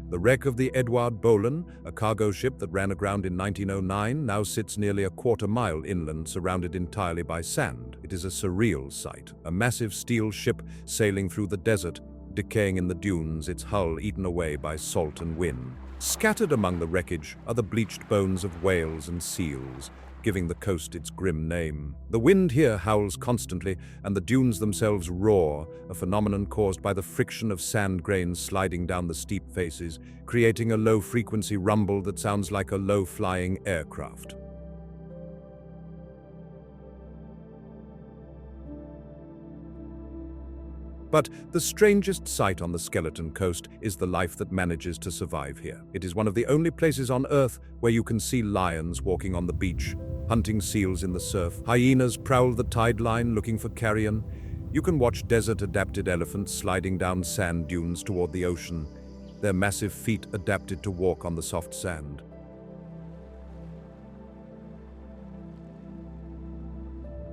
The wreck of the Edward Bolen, a cargo ship that ran aground in 1909, now sits nearly a quarter-mile inland, surrounded entirely by sand. It is a surreal sight, a massive steel ship sailing through the desert, decaying in the dunes, its hull eaten away by salt and wind. Scattered among the wreckage are the bleached bones of whales and seals, giving the coast its grim name. The wind here howls constantly, and the dunes themselves roar, a phenomenon caused by the friction of sand grains sliding down the steep faces, creating a low-frequency rumble that sounds like a low-flying aircraft. But the strangest sight on the Skeleton Coast is the life that manages to survive here. It is one of the only places on Earth where you can see lions walking on the beach, hunting seals in the surf. Hyenas prowl the tide line looking for carrion. You can watch desert-adapted elephants sliding down sand dunes toward the ocean, their massive feet adapted to walk on the soft sand.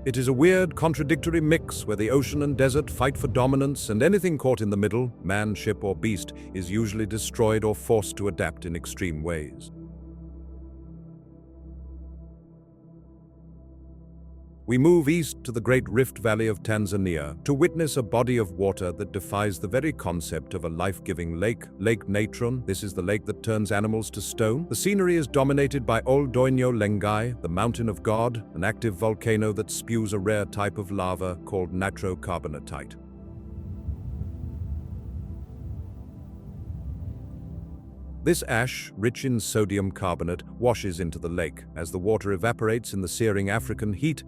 It is a weird, contradictory mix where the ocean and desert fight for dominance, and anything caught in the middle, man, ship, or beast, is usually destroyed or forced to adapt in extreme ways. We move east to the Great Rift Valley of Tanzania to witness a body of water that defies the very concept of a life-giving lake, Lake Natron. This is the lake that turns animals to stone. The scenery is dominated by Ol Doinyo Lengai, the Mountain of God, an active volcano that spews a rare type of lava called This ash, rich in sodium carbonate, washes into the lake. As the water evaporates in the searing African heat,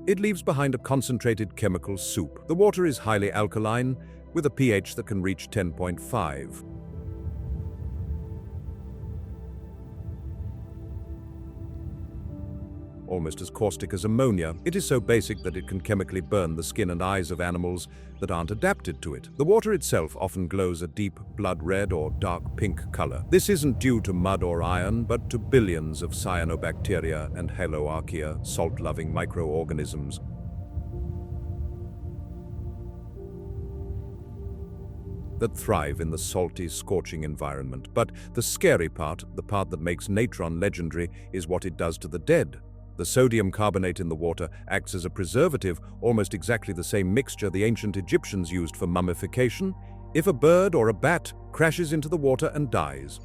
it leaves behind a concentrated chemical soup. The water is highly alkaline, with a pH that can reach 10.5. Almost as caustic as ammonia, it is so basic that it can chemically burn the skin and eyes of animals that aren't adapted to it. The water itself often glows a deep blood red or dark pink color. This isn't due to mud or iron, but to billions of cyanobacteria and haloarchaea, salt-loving microorganisms. That thrive in the salty, scorching environment. But the scary part, the part that makes natron legendary, is what it does to the dead. The sodium carbonate in the water acts as a preservative, almost exactly the same mixture the ancient Egyptians used for mummification, if a bird or a bat crashes into the water and dies.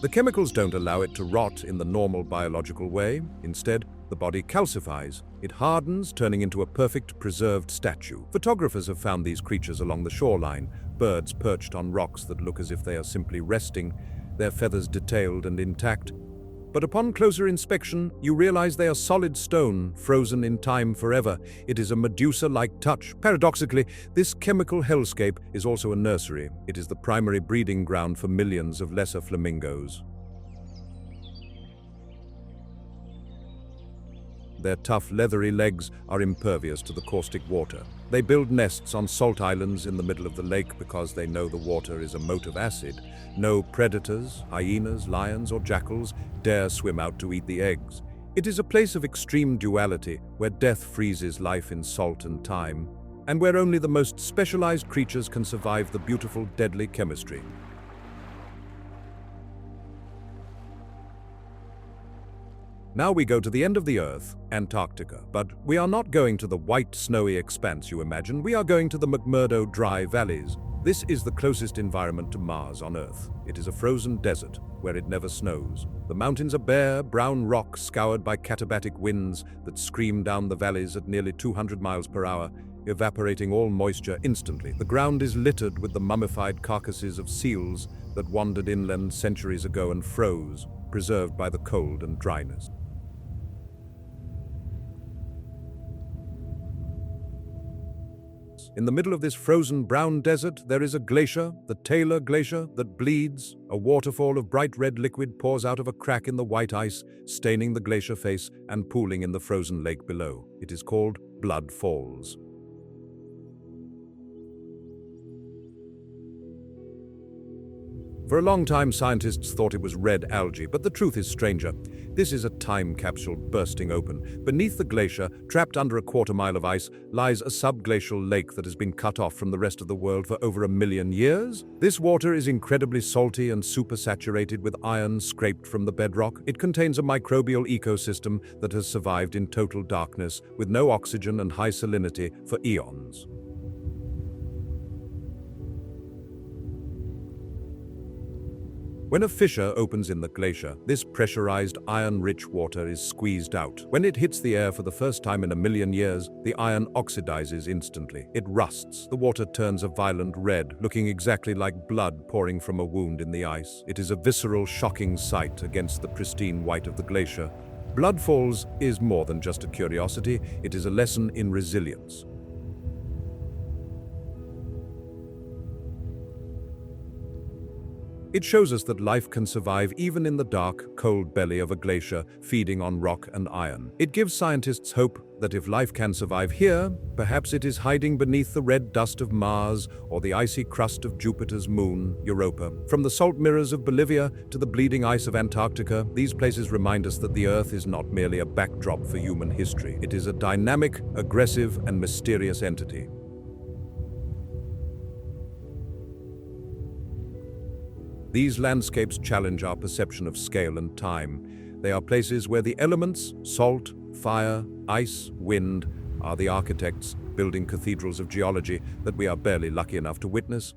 The chemicals don't allow it to rot in the normal biological way. Instead, the body calcifies. It hardens, turning into a perfect preserved statue. Photographers have found these creatures along the shoreline, birds perched on rocks that look as if they are simply resting, their feathers detailed and intact. But upon closer inspection, you realize they are solid stone, frozen in time forever. It is a Medusa-like touch. Paradoxically, this chemical hellscape is also a nursery. It is the primary breeding ground for millions of lesser flamingos. Their tough, leathery legs are impervious to the caustic water. They build nests on salt islands in the middle of the lake because they know the water is a moat of acid. No predators, hyenas, lions, or jackals dare swim out to eat the eggs. It is a place of extreme duality, where death freezes life in salt and time, and where only the most specialized creatures can survive the beautiful, deadly chemistry. Now we go to the end of the Earth, Antarctica. But we are not going to the white, snowy expanse you imagine. We are going to the McMurdo dry valleys. This is the closest environment to Mars on Earth. It is a frozen desert where it never snows. The mountains are bare, brown rock scoured by katabatic winds that scream down the valleys at nearly 200 miles per hour, evaporating all moisture instantly. The ground is littered with the mummified carcasses of seals that wandered inland centuries ago and froze, preserved by the cold and dryness. In the middle of this frozen brown desert, there is a glacier, the Taylor Glacier, that bleeds. A waterfall of bright red liquid pours out of a crack in the white ice, staining the glacier face and pooling in the frozen lake below. It is called Blood Falls. For a long time, scientists thought it was red algae, but the truth is stranger. This is a time capsule bursting open. Beneath the glacier, trapped under a quarter-mile of ice, lies a subglacial lake that has been cut off from the rest of the world for over 1 million years. This water is incredibly salty and supersaturated with iron scraped from the bedrock. It contains a microbial ecosystem that has survived in total darkness, with no oxygen and high salinity for eons. When a fissure opens in the glacier, this pressurized, iron-rich water is squeezed out. When it hits the air for the first time in 1 million years, the iron oxidizes instantly. It rusts. The water turns a violent red, looking exactly like blood pouring from a wound in the ice. It is a visceral, shocking sight against the pristine white of the glacier. Blood Falls is more than just a curiosity. It is a lesson in resilience. It shows us that life can survive even in the dark, cold belly of a glacier, feeding on rock and iron. It gives scientists hope that if life can survive here, perhaps it is hiding beneath the red dust of Mars or the icy crust of Jupiter's moon, Europa. From the salt mirrors of Bolivia to the bleeding ice of Antarctica, these places remind us that the Earth is not merely a backdrop for human history. It is a dynamic, aggressive, and mysterious entity. These landscapes challenge our perception of scale and time. They are places where the elements, salt, fire, ice, wind, are the architects building cathedrals of geology that we are barely lucky enough to witness.